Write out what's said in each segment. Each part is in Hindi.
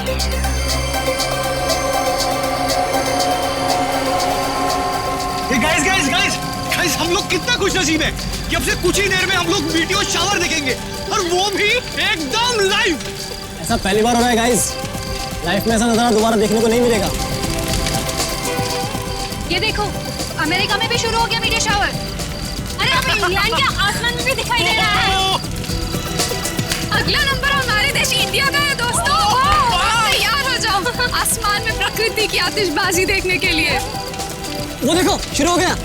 गाइस गाइस गाइस गाइस, हम लोग कितना खुशनसीब है कि अब से कुछ ही देर में हम लोग वीडियो शावर देखेंगे, और वो भी एकदम लाइव। ऐसा पहली बार हो रहा है गाइस, लाइफ में ऐसा नजारा दोबारा देखने को नहीं मिलेगा। ये देखो, अमेरिका में भी शुरू हो गया मीडिया शावर। अरे हमें इंग्लैंड के आसमान में भी दिखाई दे रहा है। अगला नंबर हमारे देश इंडिया का है दोस्तों। तैयार हो जाओ आसमान में प्रकृति की आतिशबाजी देखने के लिए। वो देखो, शुरू हो गया।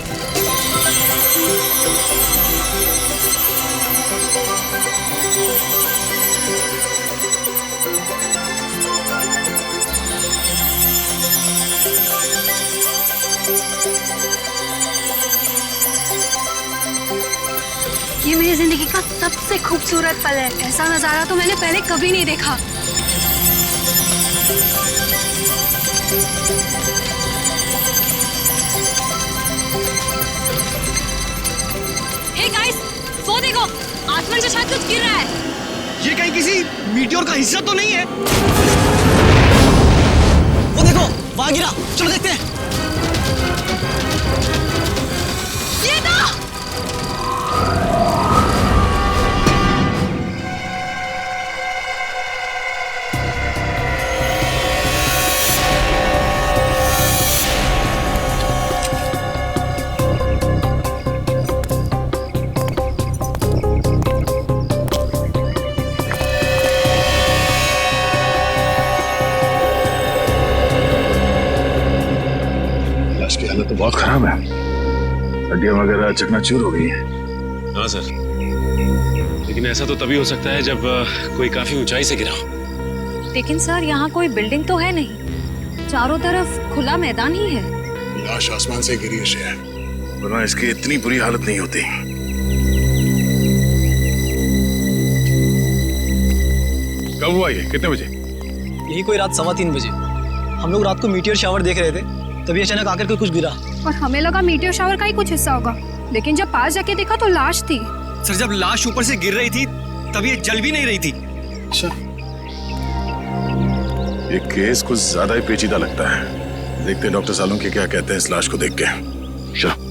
ये मेरी जिंदगी का सबसे खूबसूरत पल है। ऐसा नजारा तो मैंने पहले कभी नहीं देखा। हे गाइस, वो देखो, आसमान से शायद कुछ गिर रहा है। ये कहीं किसी मीटियोर का हिस्सा तो नहीं है? वो देखो, वहां गिरा, चलो देखते हैं। ये तो तो बहुत खराब है, हड्डियां वगैरह चकनाचूर हो गई हैं। हाँ सर, लेकिन ऐसा तो तभी हो सकता है जब कोई काफी ऊंचाई से गिरा हो। लेकिन सर, यहाँ कोई बिल्डिंग तो है नहीं, चारों तरफ खुला मैदान ही है। लाश आसमान से गिरी है, वरना इसकी इतनी बुरी हालत नहीं होती। कब हुआ ये, कितने बजे? यही कोई रात 3:15 बजे। हम लोग रात को मीटियोर शावर देख रहे थे, तभी अचानक आकर के कुछ गिरा। और हमें लगा मीटियोर शावर का ही कुछ हिस्सा होगा, लेकिन जब पास जाके देखा तो लाश थी। सर, जब लाश ऊपर से गिर रही थी तब ये जल भी नहीं रही थी। अच्छा, ये केस कुछ ज्यादा ही पेचीदा लगता है। देखते हैं डॉक्टर सालुंके क्या कहते हैं इस लाश को देख के। चलो।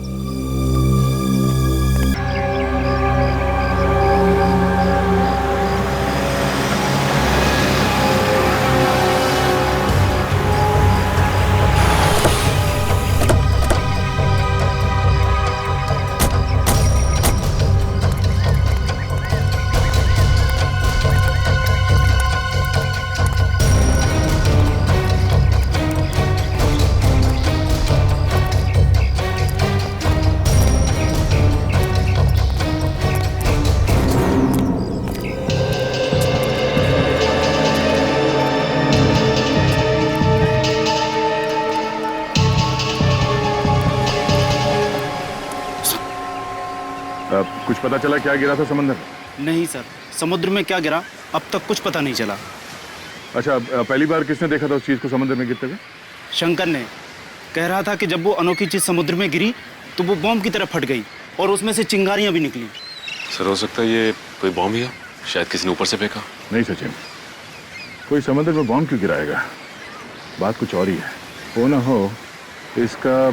कुछ पता चला क्या गिरा था समंदर में? नहीं सर, समुद्र में क्या गिरा अब तक कुछ पता नहीं चला। अच्छा, पहली बार किसने देखा था उस चीज को समुद्र में गिरते हुए? शंकर ने कह रहा था कि जब वो अनोखी चीज समुद्र में गिरी तो वो बॉम्ब की तरह फट गई और उसमें से चिंगारियां भी निकली। सर, हो सकता है ये कोई बॉम्ब ही हो, शायद किसी ने ऊपर से फेंका। नहीं सचिन, कोई समुद्र में बॉम्ब क्यों गिराएगा? बात कुछ और ही है। हो ना हो, इसका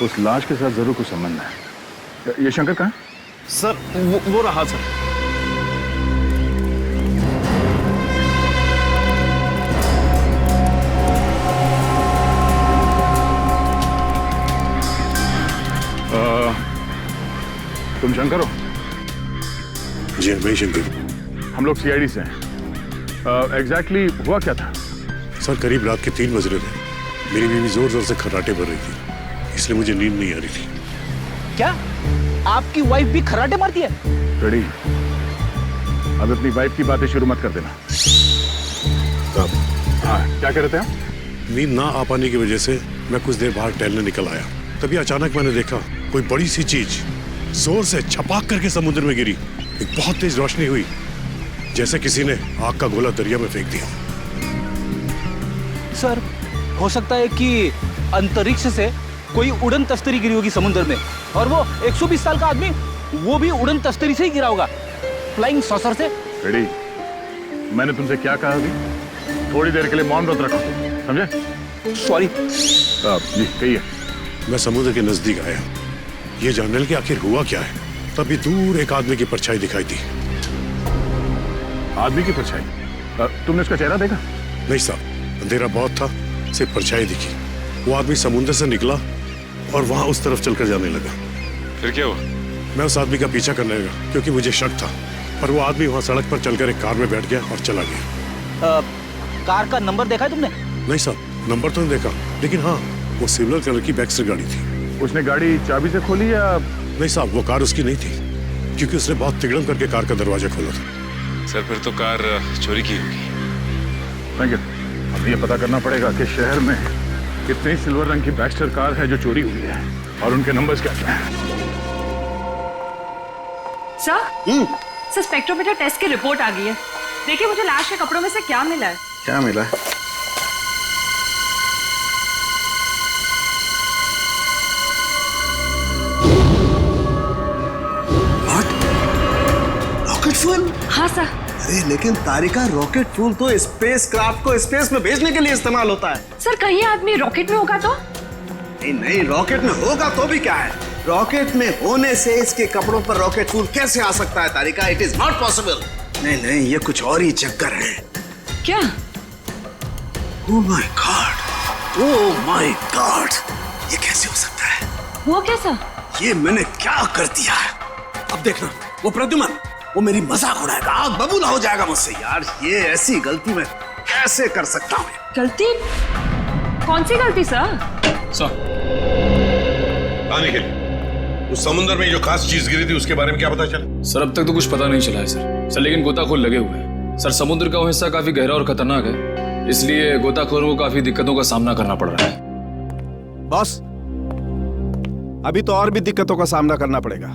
उस लाश के साथ जरूर कुछ संबंध है। ये शंकर कहाँ? सर, वो रहा सर। तुम शंकर हो? जी मैं शंकर। हम लोग सीआईडी से हैं। एग्जैक्टली हुआ क्या था? सर, करीब रात के 3 बज रहे थे। मेरी बीवी जोर जोर से खर्राटे भर रही थी, इसलिए मुझे नींद नहीं आ रही थी। क्या आपकी वाइफ भी खर्राटे मारती है? रेडी, अब अपनी वाइफ की बातें शुरू मत कर देना। हाँ, क्या कह रहे थे आप? नींद ना आ पाने की वजह से मैं कुछ देर बाहर टहलने निकल आया। तभी अचानक मैंने देखा कोई बड़ी सी चीज जोर से छपाक करके समुद्र में गिरी। एक बहुत तेज रोशनी हुई, जैसे किसी ने आग का गोला दरिया में फेंक दिया। सर, हो सकता है कि अंतरिक्ष से कोई उड़न तस्तरी गिरी होगी समुद्र में, और वो 120 साल का आदमी वो भी उड़न तस्तरी से ही गिरा होगा, फ्लाइंग सॉसर से। रेडी, मैंने तुमसे क्या कहा अभी? थोड़ी देर के लिए मौन व्रत रखो, समझे? सॉरी। जी कहिए। मैं समुद्र के नजदीक आया, ये जानने लगे आखिर हुआ क्या है। तभी दूर एक आदमी की परछाई दिखाई दी। आदमी की परछाई? तुमने उसका चेहरा देखा? नहीं साहब, अंधेरा बहुत था, सिर्फ परछाई दिखी। वो आदमी समुद्र से निकला और वहां उस तरफ चलकर जाने लगा। फिर क्या हुआ? मैं उस आदमी का पीछा करने लगा क्योंकि मुझे शक था, पर वो आदमी वहां सड़क पर चलकर एक कार में बैठ गया और चला गया। कार का नंबर देखा है तुमने? नहीं साहब, नंबर तो नहीं देखा, लेकिन हाँ, वो सिल्वर कलर की बैक्स्टर गाड़ी थी। उसने गाड़ी चाबी से खोली या? नहीं साहब, वो कार उसकी नहीं थी, क्योंकि उसने बहुत तिगड़म करके कार का दरवाजा खोला था। सर फिर तो कार चोरी की होगी। Thank you. अब ये पता करना पड़ेगा कि शहर में कितनी सिल्वर रंग की बैक्स्टर कार है जो चोरी हुई है और उनके नंबर्स क्या क्या हैं। सर स्पेक्ट्रोमीटर टेस्ट की रिपोर्ट आ गई है। देखिए मुझे लाश के कपड़ों में से क्या मिला है। क्या मिला? Rocket fuel? हाँ सर। अरे लेकिन तारिका, रॉकेट फ्यूल तो स्पेस क्राफ्ट को स्पेस में भेजने के लिए इस्तेमाल होता है। सर कहीं आदमी रॉकेट में होगा तो? नहीं, रॉकेट में होगा तो भी क्या है, रॉकेट में होने से इसके कपड़ों पर रॉकेट फ्यूल कैसे आ सकता है Tarika? It is not possible. नहीं, ये कुछ और ही चक्कर है। क्या? ओह माय गॉड, ये कैसे हो सकता है? वो कैसा? ये मैंने क्या कर दिया है? अब देखना, वो प्रद्युमन वो मेरी मजाक उड़ाएगा, आग बबूला हो जाएगा मुझसे। यार ये ऐसी गलती मैं कैसे कर सकता हूँ? गलती? कौन सी गलती सर? निखिल, उस समुद्र में जो खास चीज गिरी थी उसके बारे में क्या पता चला? सर अब तक तो कुछ पता नहीं चला है सर, लेकिन गोताखोर लगे हुए हैं। सर समुद्र का वो हिस्सा काफी गहरा और खतरनाक है, इसलिए गोताखोरों को काफी दिक्कतों का सामना करना पड़ रहा है। बॉस, अभी तो और भी दिक्कतों का सामना करना पड़ेगा।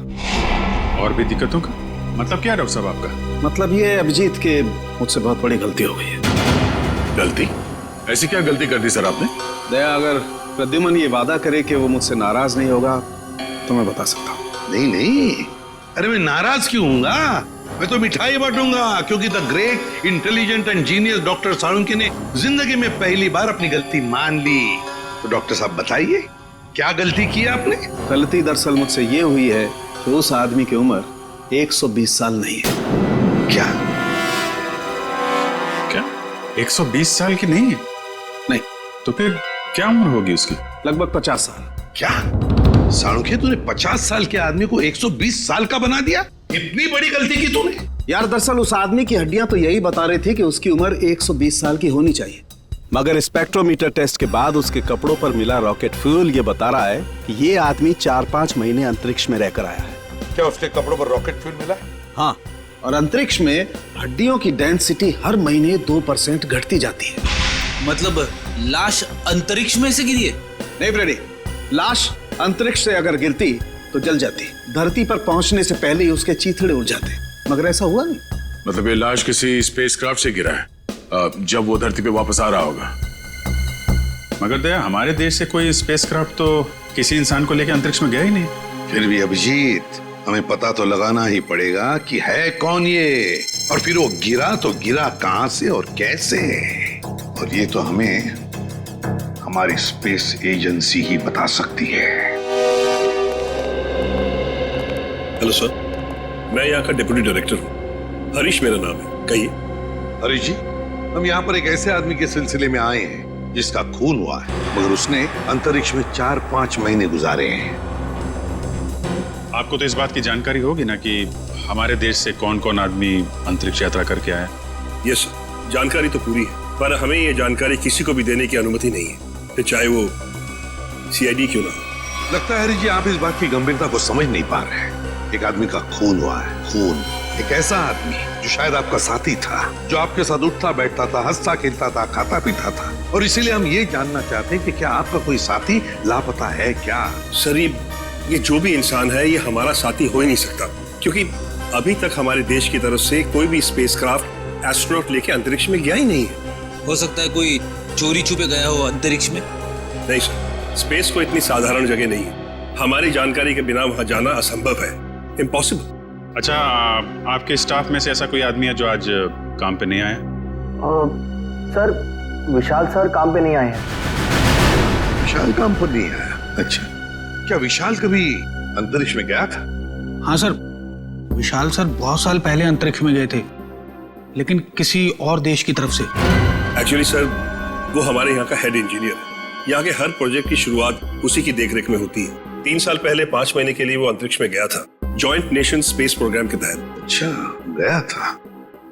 और भी दिक्कतों का मतलब क्या है डॉक्टर साहब आपका? मतलब ये अभिजीत के मुझसे बहुत बड़ी गलती हो गई है। गलती? ऐसी क्या गलती कर दी सर आपने? दया, अगर प्रद्युमन ये वादा करे कि वो मुझसे नाराज नहीं होगा तो मैं बता सकता हूँ। नहीं, अरे मैं नाराज क्यों हूँगा? मैं तो मिठाई बांटूंगा, क्योंकि the great intelligent and genius doctor Salunkhe ने जिंदगी में पहली बार अपनी गलती मान ली। तो डॉक्टर साहब बताइए, क्या गलती की आपने? गलती दरअसल मुझसे ये हुई है कि उस आदमी की उम्र 120 साल नहीं है। क्या? 120 साल की नहीं है? नहीं। तो फिर क्या उम्र होगी उसकी? लगभग 50 साल। क्या साळुंखे, तूने 50 साल के आदमी को 120 साल का बना दिया? इतनी बड़ी गलती की तूने? यार दरअसल उस आदमी की हड्डियां तो यही बता रही थी कि उसकी उम्र 120 साल की होनी चाहिए, मगर स्पेक्ट्रोमीटर टेस्ट के बाद उसके कपड़ों पर मिला रॉकेट फ्यूल ये बता रहा है कि ये आदमी 4-5 महीने अंतरिक्ष में रहकर आया है। क्या उसके कपड़ों पर रॉकेट फ्यूल मिला? हाँ, और अंतरिक्ष में हड्डियों की डेंसिटी हर महीने 2% घटती जाती है। मतलब लाश अंतरिक्ष में से गिरी है? नहीं ब्रेडी, लाश अंतरिक्ष से अगर गिरती तो जल जाती, धरती पर पहुंचने से पहले ही उसके चीथड़े उड़ जाते, मगर ऐसा हुआ नहीं। मतलब ये लाश किसी स्पेसक्राफ्ट से गिरा है जब वो धरती पे वापस आ रहा होगा। मगर दया, हमारे देश से कोई स्पेसक्राफ्ट तो किसी इंसान को लेकर अंतरिक्ष में गया ही नहीं। फिर भी अभिजीत, हमें पता तो लगाना ही पड़ेगा कि है कौन ये, और फिर वो गिरा तो गिरा कहां से और कैसे, और ये तो हमें हमारी स्पेस एजेंसी ही बता सकती है। हेलो सर, मैं यहाँ का डिप्टी डायरेक्टर हूँ, हरीश मेरा नाम है। कहिए। हरीश जी, हम यहाँ पर एक ऐसे आदमी के सिलसिले में आए हैं जिसका खून हुआ है, मगर उसने अंतरिक्ष में 4-5 महीने गुजारे हैं। आपको तो इस बात की जानकारी होगी ना कि हमारे देश से कौन कौन आदमी अंतरिक्ष यात्रा करके आया? यस सर, जानकारी तो पूरी है, पर हमें ये जानकारी किसी को भी देने की अनुमति नहीं है, फिर चाहे वो सीआईडी क्यों ना। लगता है हरीश जी, आप इस बात की गंभीरता को समझ नहीं पा रहे हैं। एक आदमी का खून हुआ है, खून। एक ऐसा आदमी जो शायद आपका साथी था, जो आपके साथ उठता बैठता था, हंसता खेलता था, खाता पीता था, और इसीलिए हम ये जानना चाहते हैं कि क्या आपका कोई साथी लापता है क्या? सर, ये जो भी इंसान है ये हमारा साथी हो ही नहीं सकता, क्योंकि अभी तक हमारे देश की तरफ से कोई भी स्पेसक्राफ्ट एस्ट्रोनॉट लेके अंतरिक्ष में गया ही नहीं है। हो सकता है कोई चोरी छुपे गया हो अंतरिक्ष में। नहीं सर, स्पेस को इतनी साधारण जगह नहीं है, हमारी जानकारी के बिना वहां जाना असंभव है, इम्पॉसिबल। अच्छा, आपके स्टाफ में से ऐसा कोई आदमी है जो आज काम पे नहीं आया? सर विशाल सर काम पे नहीं आए हैं। विशाल काम पर नहीं आया? अच्छा, क्या विशाल कभी अंतरिक्ष में गया था? हाँ सर, विशाल सर बहुत साल पहले अंतरिक्ष में गए थे, लेकिन किसी और देश की तरफ से। एक्चुअली सर वो हमारे यहाँ का हेड इंजीनियर है। यहाँ के हर प्रोजेक्ट की शुरुआत उसी की देखरेख में होती है। 3 साल पहले 5 महीने के लिए वो अंतरिक्ष में गया था, जॉइंट नेशन स्पेस प्रोग्राम के तहत। अच्छा, गया था।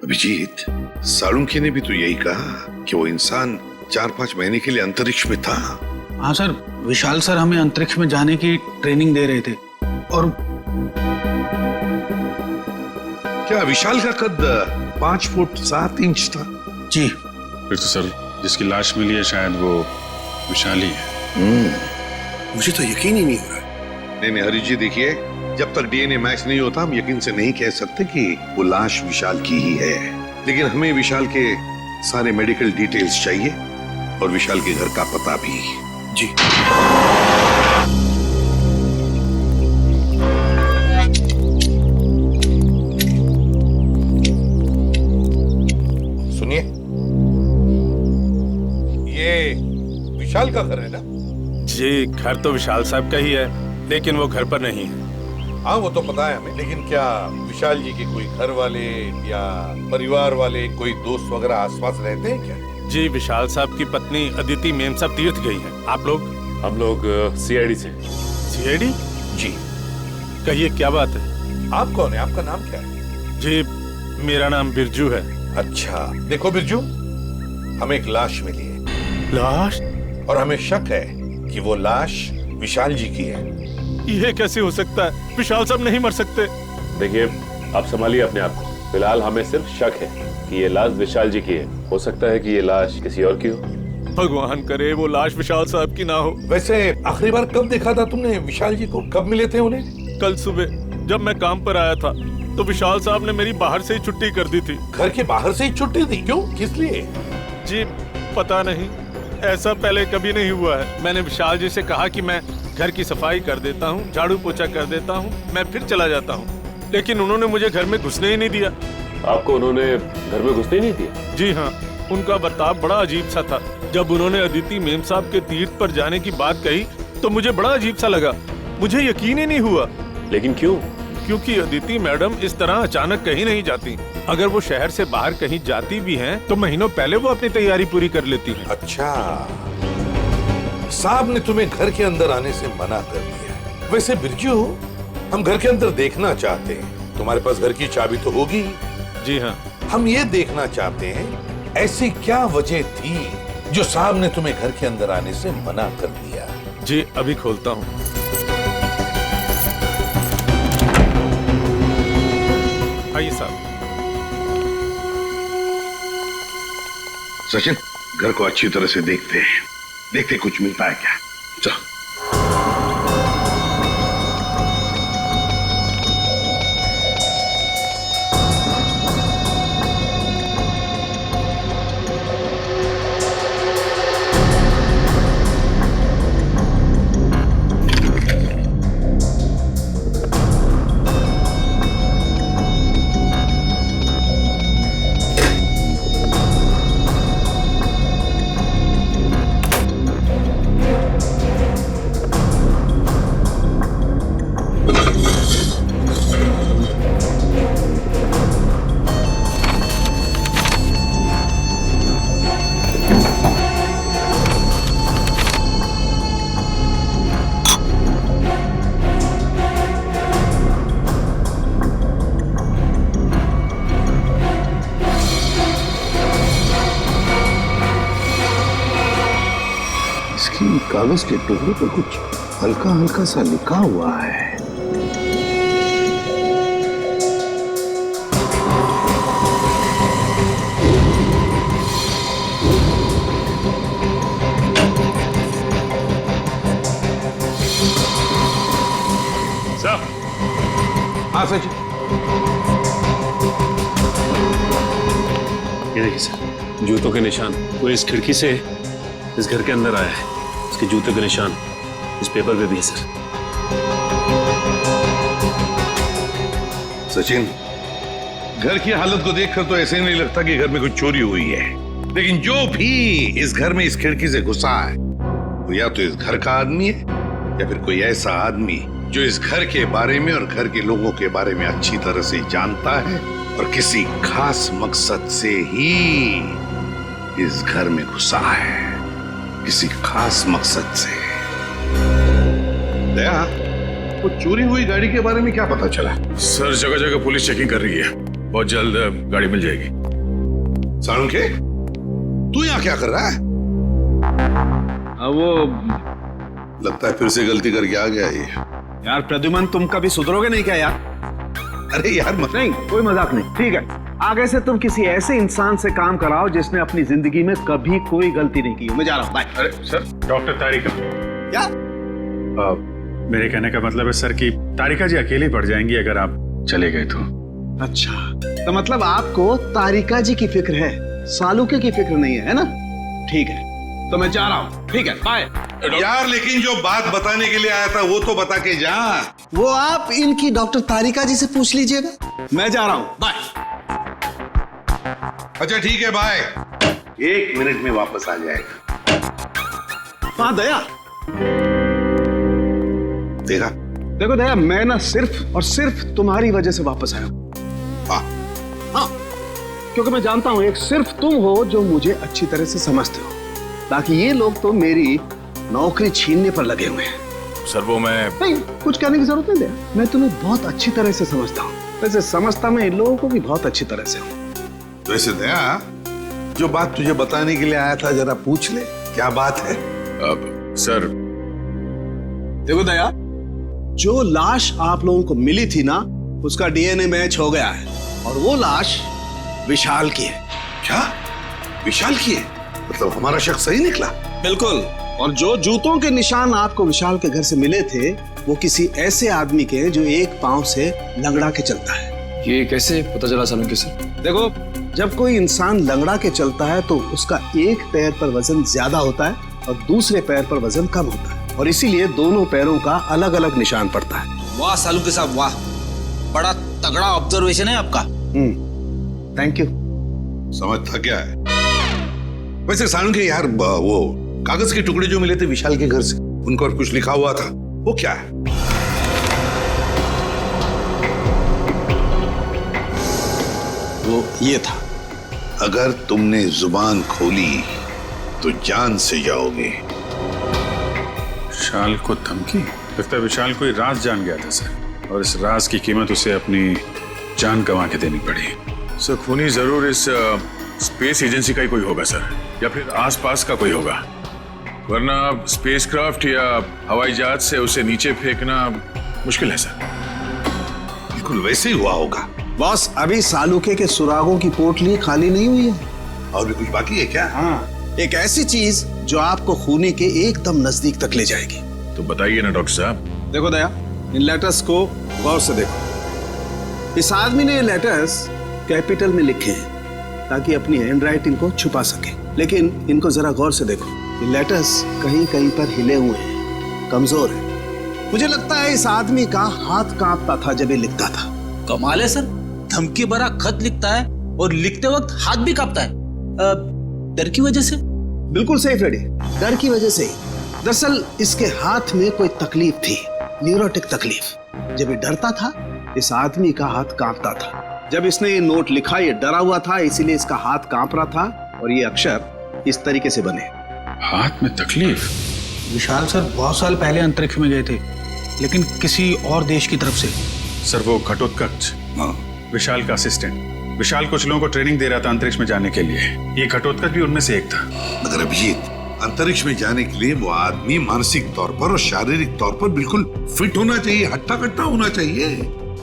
अभिजीत, सालुंखे ने भी तो यही कहा कि वो इंसान 4-5 महीने के लिए अंतरिक्ष में था। हाँ सर, विशाल सर हमें अंतरिक्ष में जाने की ट्रेनिंग दे रहे थे। और क्या विशाल का कद 5 फुट 7 इंच था? जी। फिर तो सर जिसकी लाश मिली है शायद वो विशाल ही है। मुझे तो यकीन ही नहीं हो रहा। नहीं हरी जी, देखिए, जब तक डीएनए मैच नहीं होता हम यकीन से नहीं कह सकते कि वो लाश विशाल की ही है। लेकिन हमें विशाल के सारे मेडिकल डिटेल्स चाहिए और विशाल के घर का पता भी। जी। सुनिए, ये विशाल का घर है ना? जी, घर तो विशाल साहब का ही है, लेकिन वो घर पर नहीं है। हाँ वो तो पता है हमें, लेकिन क्या विशाल जी के कोई घर वाले या परिवार वाले, कोई दोस्त वगैरह आसपास रहते हैं क्या? जी, विशाल साहब की पत्नी अदिति मेम साहब तीर्थ गई हैं। आप लोग? हम लोग सीआईडी से। सीआईडी? जी। कहिए क्या बात है? आप कौन है? आपका नाम क्या है? जी, मेरा नाम बिरजू है। अच्छा, देखो बिरजू, हमें एक लाश मिली है। लाश? और हमें शक है कि वो लाश विशाल जी की है। ये कैसे हो सकता है? विशाल साहब नहीं मर सकते। देखिए, आप संभालिए अपने आप को। फिलहाल हमें सिर्फ शक है कि ये लाश विशाल जी की है। हो सकता है कि ये लाश किसी और की हो। भगवान करे वो लाश विशाल साहब की ना हो। वैसे आखिरी बार कब देखा था तुमने विशाल जी को? कब मिले थे उन्हें? कल सुबह जब मैं काम पर आया था तो विशाल साहब ने मेरी बाहर से ही छुट्टी कर दी थी। घर के बाहर से ही छुट्टी दी? क्यों, किस लिए? जी पता नहीं, ऐसा पहले कभी नहीं हुआ है। मैंने विशाल जी से कहा कि मैं घर की सफाई कर देता हूँ, झाड़ू पोछा कर देता हूँ, मैं फिर चला जाता हूँ, लेकिन उन्होंने मुझे घर में घुसने ही नहीं दिया। आपको उन्होंने घर में घुसने नहीं दिया? जी हाँ, उनका बर्ताव बड़ा अजीब सा था। जब उन्होंने अदिति मेम साहब के तीर्थ पर जाने की बात कही तो मुझे बड़ा अजीब सा लगा। मुझे यकीन ही नहीं हुआ। लेकिन क्यों? क्योंकि अदिति मैडम इस तरह अचानक कहीं नहीं जाती। अगर वो शहर से बाहर कहीं जाती भी हैं, तो महीनों पहले वो अपनी तैयारी पूरी कर लेती हैं। अच्छा, साहब ने तुम्हें घर के अंदर आने से मना कर दिया। वैसे बिरजू, हम घर के अंदर देखना चाहते हैं। तुम्हारे पास घर की चाबी तो होगी? जी हाँ। हम ये देखना चाहते हैं ऐसी क्या वजह थी जो साहब ने तुम्हें घर के अंदर आने से मना कर दिया। जी अभी खोलता हूँ। आइए साहब। सचिन, घर को अच्छी तरह से देखते हैं, देखते कुछ मिलता है क्या। चलो। कागज के टुकड़े पर कुछ हल्का हल्का सा लिखा हुआ है। सर। हाँ सचिन। ये देखिए सर, जूतों के निशान। वो इस खिड़की से इस घर के अंदर आया है। इसके जूते के निशान इस पेपर पे भी है सर। सचिन, घर की हालत को देखकर तो ऐसे नहीं लगता कि घर में कुछ चोरी हुई है। लेकिन जो भी इस घर में इस खिड़की से घुसा है वो या तो इस घर का आदमी है या फिर कोई ऐसा आदमी जो इस घर के बारे में और घर के लोगों के बारे में अच्छी तरह से जानता है और किसी खास मकसद से ही इस घर में घुसा है, किसी खास मकसद से। दया, वो चोरी हुई गाड़ी के बारे में क्या पता चला? सर जगह जगह पुलिस चेकिंग कर रही है, बहुत जल्द गाड़ी मिल जाएगी। साळुंखे, तू यहाँ क्या कर रहा है? वो लगता है फिर से गलती करके आ गया ये। यार प्रद्युमन, तुम कभी सुधरोगे नहीं क्या यार? अरे यार नहीं, कोई मजाक नहीं, ठीक है। आगे से तुम किसी ऐसे इंसान से काम कराओ जिसने अपनी जिंदगी में कभी कोई गलती नहीं की। मैं जा रहा हूँ, बाय। अरे सर, डॉक्टर तारिका। क्या? मेरे कहने का मतलब है सर कि तारिका जी अकेली पड़ जाएंगी अगर आप चले गए तो। अच्छा, तो मतलब आपको तारिका जी की फिक्र है, सालुके की फिक्र नहीं है ना? ठीक है, तो मैं जा रहा हूँ, ठीक है, बाय। यार लेकिन जो बात बताने के लिए आया था वो तो बता के जा। वो आप इनकी डॉक्टर तारिका जी से पूछ लीजिएगा। मैं जा रहा हूँ, बाय। अच्छा ठीक है, बाय। 1 मिनट में वापस आ जाएगा। हाँ दया, देखा? देखो दया, मैं ना सिर्फ और सिर्फ तुम्हारी वजह से वापस आया हूं। हाँ, क्योंकि मैं जानता हूं एक सिर्फ तुम हो जो मुझे अच्छी तरह से समझते हो, बाकी ये लोग तो मेरी नौकरी छीनने पर लगे हुए हैं। सर वो मैं नहीं, कुछ कहने की जरूरत नहीं है, मैं तुम्हें बहुत अच्छी तरह से समझता हूँ। वैसे समझता मैं इन लोगों को भी बहुत अच्छी तरह से हूँ। वैसे दया, जो बात तुझे बताने के लिए आया था जरा पूछ ले, क्या बात है? अब सर देखो दया, जो लाश आप लोगों को मिली थी ना, उसका डीएनए मैच हो गया है और वो लाश विशाल की है। क्या? विशाल की है? मतलब हमारा शख्स सही निकला? बिल्कुल। और जो जूतों के निशान आपको विशाल के घर से मिले थे वो किसी ऐसे आदमी के जो एक पांव से लंगड़ा के चलता है। ये कैसे पता चला सालुंखे सर? देखो, जब कोई इंसान लंगड़ा के चलता है तो उसका एक पैर पर वजन ज्यादा होता है और दूसरे पैर पर वजन कम होता है, और इसीलिए दोनों पैरों का अलग अलग निशान पड़ता है। वाह सालुंखे साहब, वाह, बड़ा तगड़ा ऑब्जर्वेशन है आपका। Thank you. समझ था क्या है? वैसे साळुंखे यार, वो कागज के टुकड़े जो मिले थे विशाल के घर से, उन पर कुछ लिखा हुआ था, वो क्या है? वो ये था, अगर तुमने जुबान खोली तो जान से जाओगे। विशाल को धमकी? लगता है विशाल कोई राज जान गया था सर, और इस राज की कीमत उसे अपनी जान गंवा के देनी पड़ी। सर खूनी जरूर इस स्पेस एजेंसी का ही कोई होगा सर, या फिर आसपास का कोई होगा, वरना स्पेसक्राफ्ट या हवाई जहाज से उसे नीचे फेंकना मुश्किल है सर। बिल्कुल वैसे ही हुआ होगा। बॉस, अभी सालुके के सुरागों की पोटली खाली नहीं हुई है। और भी कुछ बाकी है क्या? हाँ, एक ऐसी चीज जो आपको खूनी के एकदम नजदीक तक ले जाएगी। तो बताइए ना डॉक्टर साहब। देखो दया, इन लेटर्स को गौर से देखो। इस आदमी ने ये लेटर्स कैपिटल में लिखे हैं ताकि अपनी हैंडराइटिंग को छुपा सके, लेकिन इनको जरा गौर से देखो, ये लेटर्स कहीं कहीं पर हिले हुए हैं, कमजोर है। मुझे लगता है इस आदमी का हाथ कांपता था जब ये लिखता था। कमाल है सर, धमकी भरा खत लिखता है और लिखते वक्त हाथ भी कांपता है। डर की वजह से? बिल्कुल सही फ्रेडी, डर की वजह से ही। दरअसल इसके हाथ में कोई तकलीफ थी, न्यूरोटिक तकलीफ। जब ये डरता था, इस आदमी का हाथ कांपता था। जब इसने ये नोट लिखा, ये डरा हुआ था, इसीलिए इसका हाथ कांप रहा था, और ये अक्षर इस तरीके से बने। हाथ में तकलीफ? विशाल सर बहुत साल पहले अंतरिक्ष में गए थे, लेकिन किसी और देश की तरफ से। सर वो घटोत्कच, विशाल का असिस्टेंट। विशाल कुछ लोगों को ट्रेनिंग दे रहा था अंतरिक्ष में जाने के लिए, ये घटोत्कच भी उनमें से एक था। मगर अभिजीत, अंतरिक्ष में जाने के लिए वो आदमी मानसिक तौर पर और शारीरिक तौर पर बिल्कुल फिट होना चाहिए, हट्टा कट्टा होना चाहिए।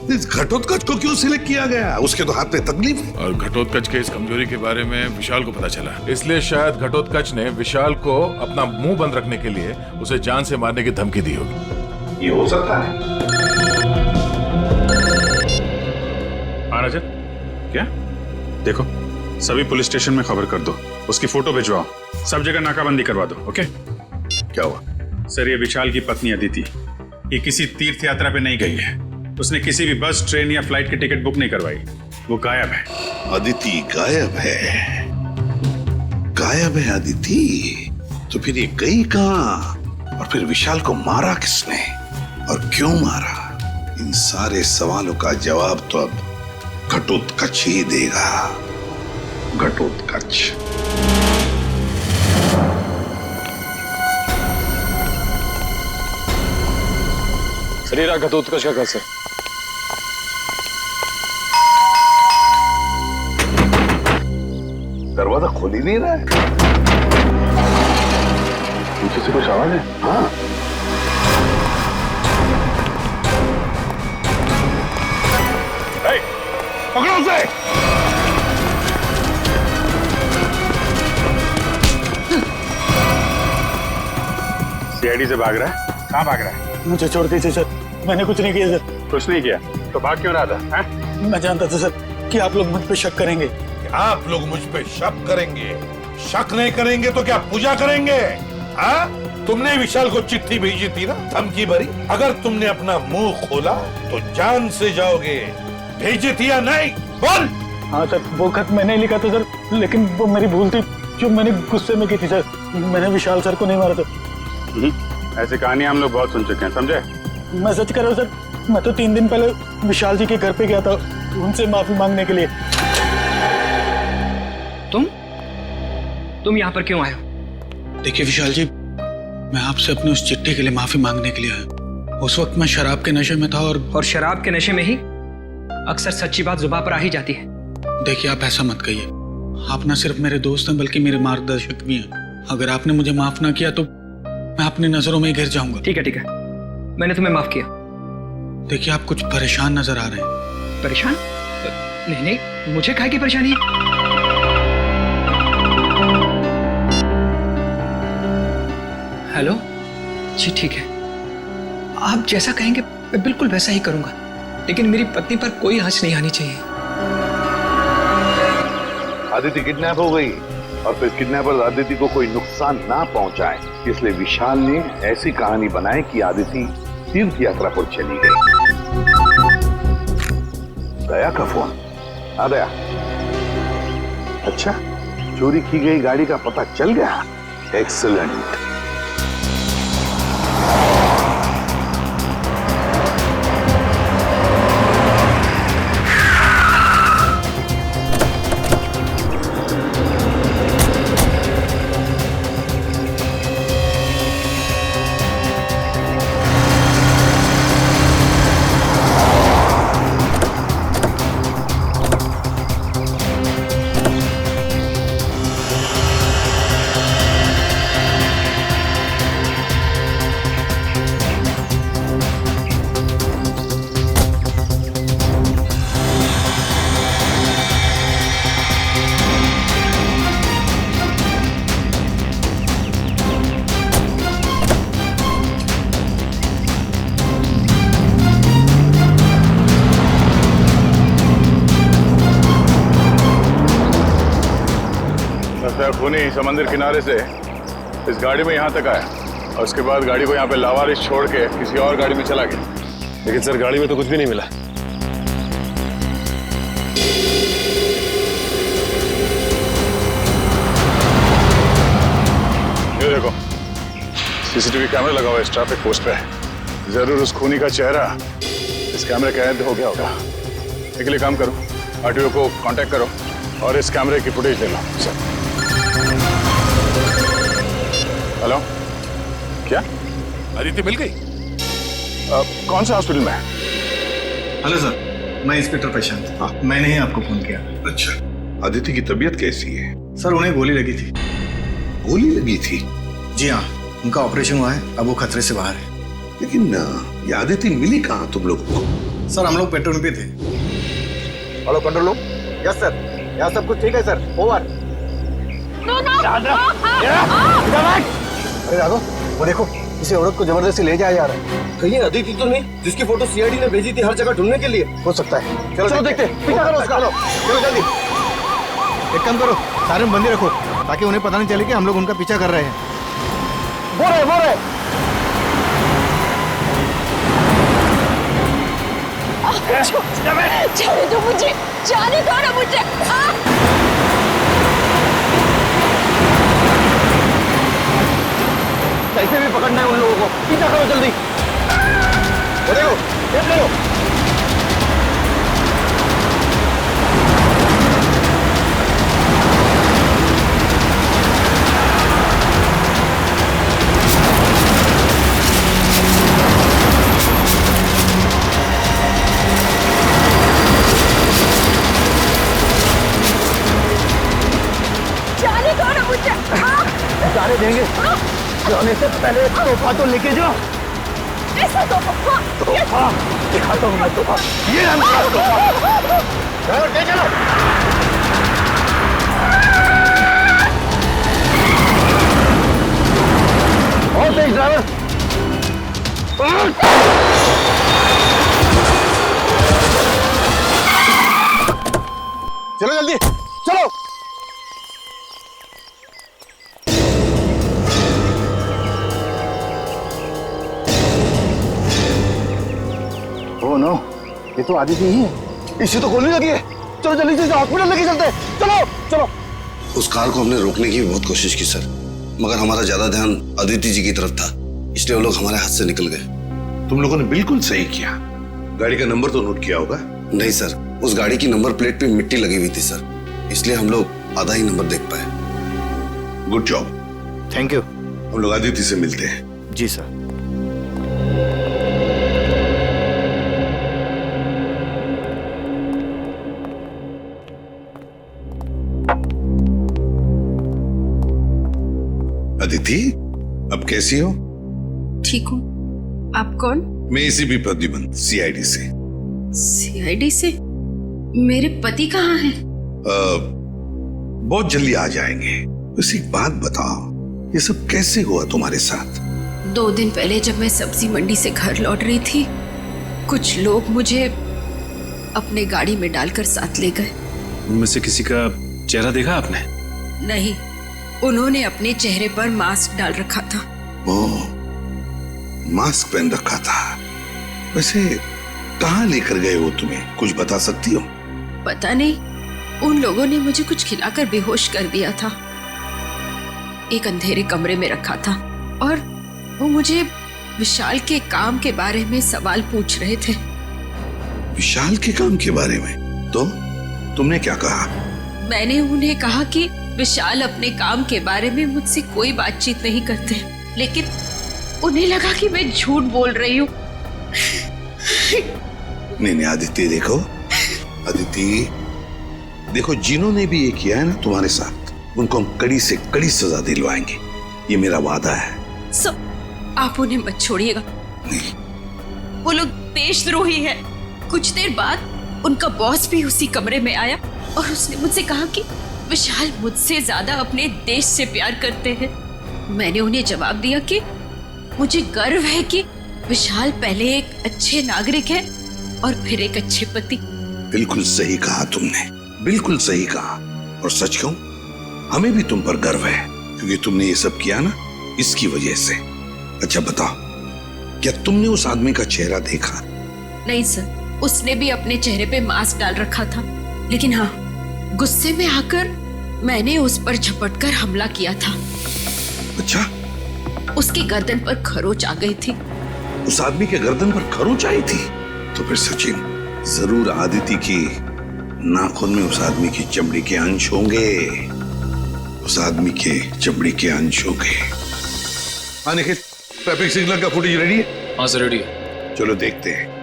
इस घटोत्कच को क्यों सिलेक्ट किया गया? उसके तो हाथ में तकलीफ है। और घटोत्कच के इस कमजोरी के बारे में विशाल को पता चला, इसलिए शायद घटोत्कच ने विशाल को अपना मुंह बंद रखने के लिए उसे जान से मारने की धमकी दी होगी। ये हो सकता है। रजत, क्या? देखो, सभी पुलिस स्टेशन में खबर कर दो, उसकी फोटो भिजवाओ, सब जगह नाकाबंदी करवा दो। ओके? क्या हुआ? सर ये विशाल की पत्नी अदिति, ये किसी तीर्थ यात्रा पे नहीं गई है, उसने किसी भी बस, ट्रेन या फ्लाइट की टिकट बुक नहीं करवाई, वो गायब है। अदिति गायब है? गायब है अदिति। तो फिर ये गई कहाँ? और फिर विशाल को मारा किसने और क्यों मारा? इन सारे सवालों का जवाब तो अब घटोत्कच ही देगा। घटोत्कच। शरीर घटोत्कच का कैसे? दरवाजा खोल ही नहीं रहा है। पीछे से कुछ आवाज है? हाँ। पकड़ो उसे। सीआईडी से भाग रहा है? कहाँ भाग रहा है? मुझे छोड़ दीजिए सर, मैंने कुछ नहीं किया सर। कुछ नहीं किया तो भाग क्यों रहा था? मैं जानता था सर कि आप लोग मुझ पे शक करेंगे। आप लोग मुझ पे शक करेंगे? शक नहीं करेंगे तो क्या पूजा करेंगे? हाँ? तुमने विशाल को चिट्ठी भेजी थी ना, धमकी भरी। अगर तुमने अपना मुंह खोला तो जान से जाओगे। भेजी थी या नहीं? बोल। हाँ सर, वो खत मैंने लिखा था सर, लेकिन वो मेरी भूल थी जो मैंने गुस्से में की थी सर। मैंने विशाल सर को नहीं मारा था। ऐसी कहानी हम लोग बहुत सुन चुके हैं, समझे? मैं सच कर रहा हूँ सर, मैं तो 3 दिन पहले विशाल जी के घर पे गया था उनसे माफी मांगने के लिए। तुम यहाँ पर क्यों आए हो? देखिए विशाल जी, मैं आपसे अपनी उस चिट्ठी के लिए माफी मांगने के लिए आया। उस वक्त मैं शराब के नशे में था और शराब के नशे में ही अक्सर सच्ची बात जुबान पर आ ही जाती है। देखिए आप ऐसा मत कहिए, आप न सिर्फ मेरे दोस्त हैं बल्कि मेरे मार्गदर्शक भी हैं। अगर आपने मुझे माफ ना किया तो मैं अपनी नजरों में गिर जाऊंगा। ठीक है, मैंने तुम्हें माफ किया। देखिए आप कुछ परेशान नजर आ रहे हैं। परेशान? नहीं, मुझे काहे की परेशानी है? हेलो जी, ठीक है, आप जैसा कहेंगे मैं बिल्कुल वैसा ही करूंगा, लेकिन मेरी पत्नी पर कोई आंच नहीं आनी चाहिए। आदिति किडनैप हो गई और फिर किडनैपर आदिति को कोई नुकसान ना पहुंचाए, इसलिए विशाल ने ऐसी कहानी बनाई कि आदिति तीर्थ यात्रा पर चली गई। दया का फोन आ गया। अच्छा, चोरी की गई गाड़ी का पता चल गया। एक्सीलेंट। खूनी समंदर किनारे से इस गाड़ी में यहाँ तक आया और उसके बाद गाड़ी को यहाँ पे लावारिस छोड़ के किसी और गाड़ी में चला गया। लेकिन सर गाड़ी में तो कुछ भी नहीं मिला। ये देखो, सीसीटीवी कैमरा लगा हुआ है इस ट्रैफिक पोस्ट पे। जरूर उस खूनी का चेहरा इस कैमरे के कैद हो गया होगा। इसके लिए काम करो, आरटीओ को कांटेक्ट करो और इस कैमरे की फुटेज ले लो। सर हेलो, क्या आदिति मिल गई? कौन सा हॉस्पिटल में है? हेलो सर, मैं इंस्पेक्टर प्रशांत। हाँ, मैंने ही आपको फोन किया। अच्छा, आदिति की तबीयत कैसी है? सर उन्हें गोली लगी थी। गोली लगी थी? जी हाँ, उनका ऑपरेशन हुआ है, अब वो खतरे से बाहर है। लेकिन ये आदिति मिली कहाँ तुम लोगों को? सर हम लोग पेट्रोल पे थे। Hello control room. Yes sir, यहाँ सब कुछ ठीक है सर, ओवर। अरे राघव, वो देखो, किसी औरत को जबरदस्ती ले जाया जा रहा है। कहीं अदिति तो नहीं जिसकी फोटो सीआईडी ने भेजी थी हर जगह ढूंढने के लिए? हो सकता है। चलो देखते हैं। पीछा करो उसका। चलो जल्दी। एक काम करो, सारे में बंदी रखो ताकि उन्हें पता नहीं चले कि हम लोग उनका पीछा कर रहे हैं। वो रहे। जाने दो मुझे, जाने दो ना मुझे। करो, पीछा करो जल्दी। वो देखो, देख लो। जाने देंगे, जाने से पहले तोहफा तो लेके जाओ। ऐसा तोहफा दिखाता हूँ मैं तोहफा। ये ड्राइवर चलो। और तेज ड्राइवर। चलो जल्दी चलो। नो, ये तो आदित्य ही है। इसे तो गोली लगी है। चलो जल्दी से हॉस्पिटल लेके चलते हैं। चलो चलो। उस कार को हमने रोकने की बहुत कोशिश की सर, मगर हमारा ज्यादा ध्यान अदिति जी की तरफ था, इसलिए वो लोग हमारे हाथ से निकल गए। तुम लोगों ने बिल्कुल सही किया। गाड़ी का नंबर तो नोट किया होगा? नहीं सर, उस गाड़ी की नंबर प्लेट पे मिट्टी लगी हुई थी सर, इसलिए हम लोग आधा ही नंबर देख पाए। Good job. Thank you. हम लोग आदित्य से मिलते हैं। जी सर। अदिति, अब कैसी हो? ठीक हूँ। आप कौन? मैं एसीपी प्रद्युमन, सीआईडी से। सीआईडी से? मेरे पति कहाँ हैं? बहुत जल्दी आ जाएंगे। बस एक बात बताओ, ये सब कैसे हुआ तुम्हारे साथ? 2 दिन पहले जब मैं सब्जी मंडी से घर लौट रही थी, कुछ लोग मुझे अपने गाड़ी में डालकर साथ ले गए। उनमें से किसी का चेहरा देखा आपने? नहीं, उन्होंने अपने चेहरे पर मास्क डाल रखा था। ओह, मास्क पहन रखा था। वैसे कहाँ लेकर गए वो तुम्हें, कुछ बता सकती हो? पता नहीं, उन लोगों ने मुझे कुछ खिलाकर बेहोश कर दिया था। एक अंधेरे कमरे में रखा था और वो मुझे विशाल के काम के बारे में सवाल पूछ रहे थे। विशाल के काम के बारे में? तो तुमने क्या कहा? मैंने उन्हें कहा कि विशाल अपने काम के बारे में मुझसे कोई बातचीत नहीं करते, लेकिन उन्हें लगा कि मैं झूठ बोल रही हूँ। नहीं आदित्य, देखो अदिति, देखो जिन्होंने भी ये किया है ना तुम्हारे साथ, उनको हम कड़ी से कड़ी सजा दिलवाएंगे, ये मेरा वादा है। आप उन्हें मत छोड़िएगा। वो लोग देशद्रोही है। कुछ देर बाद उनका बॉस भी उसी कमरे में आया और उसने मुझसे कहा कि विशाल मुझसे ज्यादा अपने देश से प्यार करते हैं। मैंने उन्हें जवाब दिया कि मुझे गर्व है कि विशाल पहले एक अच्छे नागरिक है और फिर एक अच्छे पति। बिल्कुल सही कहा तुमने, बिल्कुल सही कहा। और सच कहूं, हमें भी तुम पर गर्व है, क्योंकि तुमने ये सब किया ना इसकी वजह से। अच्छा बताओ, क्या तुमने उस आदमी का चेहरा देखा? नहीं सर, उसने भी अपने चेहरे पे मास्क डाल रखा था, लेकिन हाँ, गुस्से में आकर मैंने उस पर झपटकर हमला किया था। अच्छा? उसकी गर्दन पर खरोच आ गई थी। उस आदमी के गर्दन पर खरोच आई थी? तो फिर सचिन, जरूर आदिति की नाखून में उस आदमी की चमड़ी के अंश होंगे। उस आदमी के चमड़ी के अंश होंगे। हाँ निखिल, ट्रैफिक सिग्नल का फुटेज रेडी है? हाँ सर, रेडी है। चलो देखते हैं।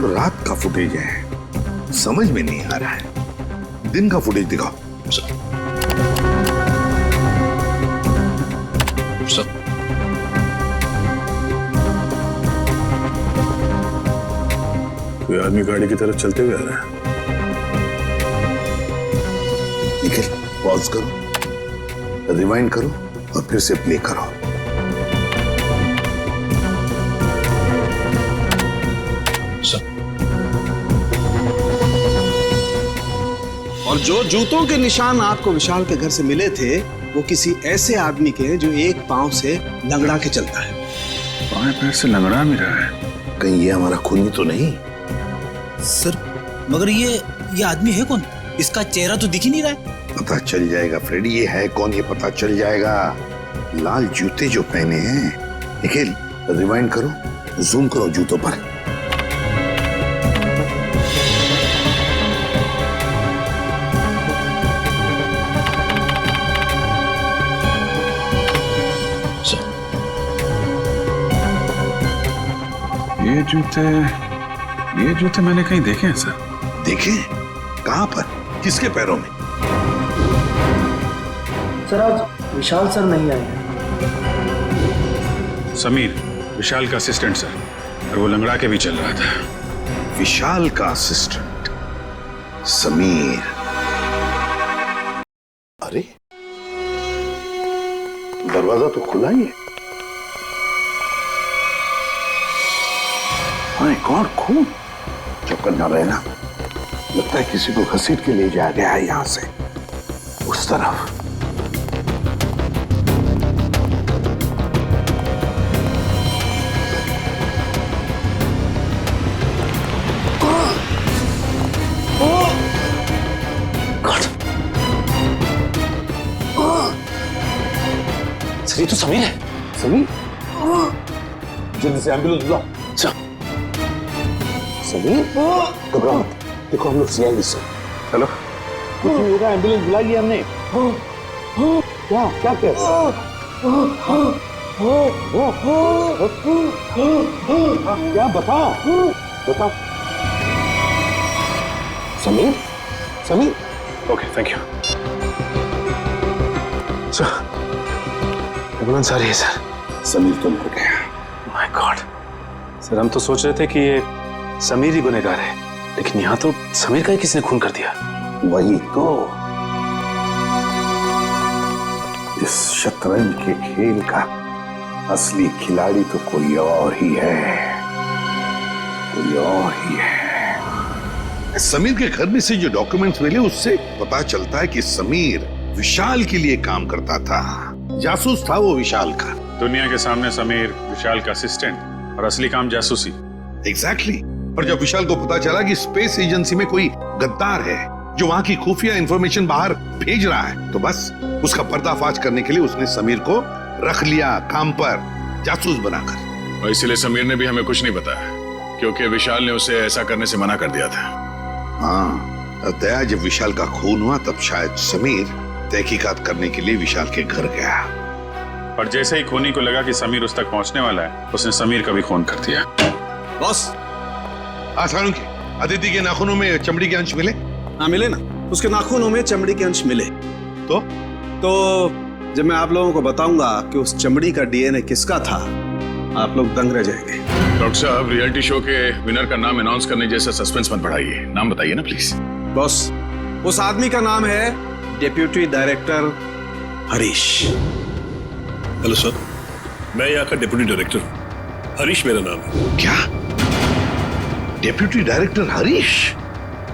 रात का फुटेज है, समझ में नहीं आ रहा है। दिन का फुटेज दिखाओ। कोई आदमी गाड़ी की तरफ चलते हुए आ रहा है। निखिल, पॉज करो, रिवाइंड करो और फिर से प्ले करो। और जो जूतों के निशान आपको विशाल के घर से मिले थे, वो किसी ऐसे आदमी के हैं जो एक पांव से लंगड़ा के चलता है। बाएं पैर से लंगड़ा भी रहा है। कहीं ये हमारा खूनी तो नहीं? सर मगर ये आदमी है कौन? इसका चेहरा तो दिख ही नहीं रहा है। पता चल जाएगा फ्रेडी, ये है कौन ये पता चल जाएगा। लाल जूते जो पहने हैं। निखिल रिवाइंड करो, जूम करो जूतों पर। ये जूते मैंने कहीं देखे हैं सर। देखे? कहां पर? किसके पैरों में? सर आज विशाल सर नहीं आए हैं। समीर विशाल का असिस्टेंट सर, और वो लंगड़ा के भी चल रहा था। विशाल का असिस्टेंट समीर। अरे दरवाजा तो खुला ही है। माय गॉड, खून। चौकन ना रहना, लगता है किसी को घसीट के ले जाया गया है यहां से उस तरफ। सर ये तो समीर है। समीर? जल्दी से एम्बुलेंस बुला। समीर घबराओ मत, देखो हम लोग सीआईडी से। हेलो, कुछ नहीं होगा, एम्बुलेंस बुलाई हमने। क्या क्या क्या क्या बताओ बताओ। Sameer Sameer. Okay thank you sir. Ambulance आ रही है सर। समीर तो मर गया। माय गॉड सर, हम तो सोच रहे थे कि ये समीर ही गुनहगार है, लेकिन यहाँ तो समीर का ही किसने खून कर दिया। वही तो, इस शतरंज के खेल का असली खिलाड़ी तो कोई और ही है, कोई और ही है। समीर के घर में से जो डॉक्यूमेंट्स मिले उससे पता चलता है कि समीर विशाल के लिए काम करता था, जासूस था वो विशाल का। दुनिया के सामने समीर विशाल का असिस्टेंट और असली काम जासूसी। एग्जैक्टली। और जब विशाल को पता चला कि स्पेस एजेंसी में कोई गद्दार है जो वहां की खुफिया इंफॉर्मेशन बाहर भेज रहा है, तो बस उसका पर्दाफाश करने के लिए उसने समीर को रख लिया काम पर, जासूस बनाकर। और इसीलिए समीर ने भी हमें कुछ नहीं बताया, क्योंकि विशाल ने उसे ऐसा करने से मना कर दिया था। हाँ, दया जब विशाल का खून हुआ तब शायद समीर तहकीकात करने के लिए विशाल के घर गया। और जैसे ही खूनी को लगा कि समीर उस तक पहुंचने वाला है, उसने समीर का भी खून कर दिया। बॉस, आसानों की अदिति के नाखूनों में चमड़ी के अंश मिले? हाँ मिले ना, उसके नाखूनों में चमड़ी के अंश मिले। तो जब मैं आप लोगों को बताऊंगा कि उस चमड़ी का डीएनए किसका था, आप लोग दंग रह जाएंगे। डॉक्टर साहब, रियलिटी शो के विनर का नाम अनाउंस करने जैसा सस्पेंस मत बढ़ाइए, नाम बताइए ना प्लीज। बॉस, उस आदमी का नाम है deputy director Harish. Hello sir, मैं यहाँ का डिप्टी डायरेक्टर हूँ, हरीश मेरा नाम है। क्या डिप्टी डायरेक्टर हरीश?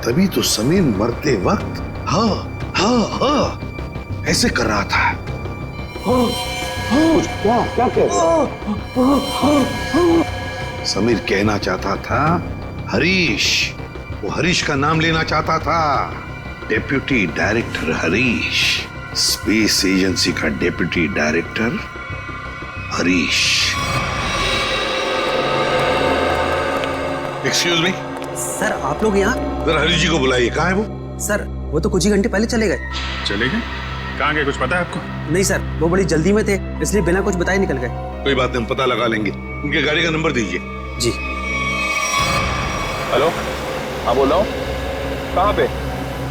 तभी तो समीर मरते वक्त हाँ ऐसे कर रहा था। क्या क्या कह रहा? समीर कहना चाहता था हरीश, वो हरीश का नाम लेना चाहता था। Deputy director Harish, space agency का deputy director Harish. Excuse me sir, आप लोग यहाँ? जरा हरीश जी को बुलाइए। कहाँ है वो? सर वो तो कुछ ही घंटे पहले चले गए। चले गए? कहाँ गए, कुछ पता है आपको? नहीं सर, वो बड़ी जल्दी में थे, इसलिए बिना कुछ बताए निकल गए। कोई बात नहीं, हम पता लगा लेंगे। उनके गाड़ी का नंबर दीजिए। जी। हेलो, हाँ बोल रहा हूँ। कहाँ पे?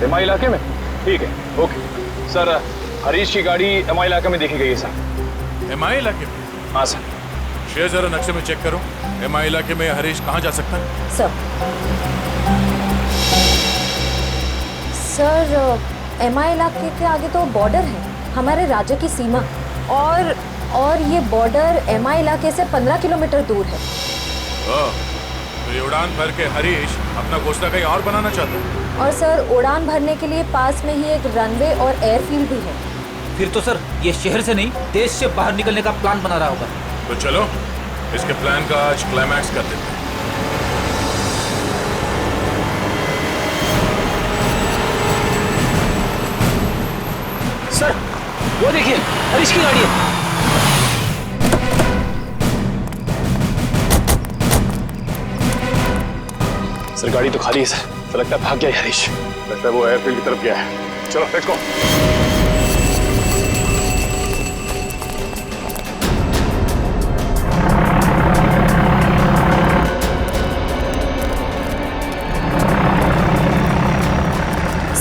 एमआई इलाके में? ठीक है, ओके सर। हरीश की गाड़ी एमआई इलाके में देखी गई है सर। एमआई इलाके में? हाँ सर। शेयर जरा नक्शे में चेक करो, एमआई इलाके में हरीश कहाँ जा सकता है? सर एमआई इलाके के आगे तो बॉर्डर है, हमारे राज्य की सीमा, और ये बॉर्डर एमआई इलाके से 15 किलोमीटर दूर है। तो ये उड़ान भर के हरीश अपना घोंसला कहीं और बनाना चाहता है? और सर उड़ान भरने के लिए पास में ही एक रनवे और एयरफील्ड भी है। फिर तो सर ये शहर से नहीं, देश से बाहर निकलने का प्लान बना रहा होगा। तो चलो इसके प्लान का आज क्लाइमैक्स कर देते हैं। हरीश की गाड़ी है। सर गाड़ी तो खाली है सर, तो लगता है भाग गया है हरीश। लगता है वो एयरफील्ड की तरफ गया है। चलो लेट्स गो।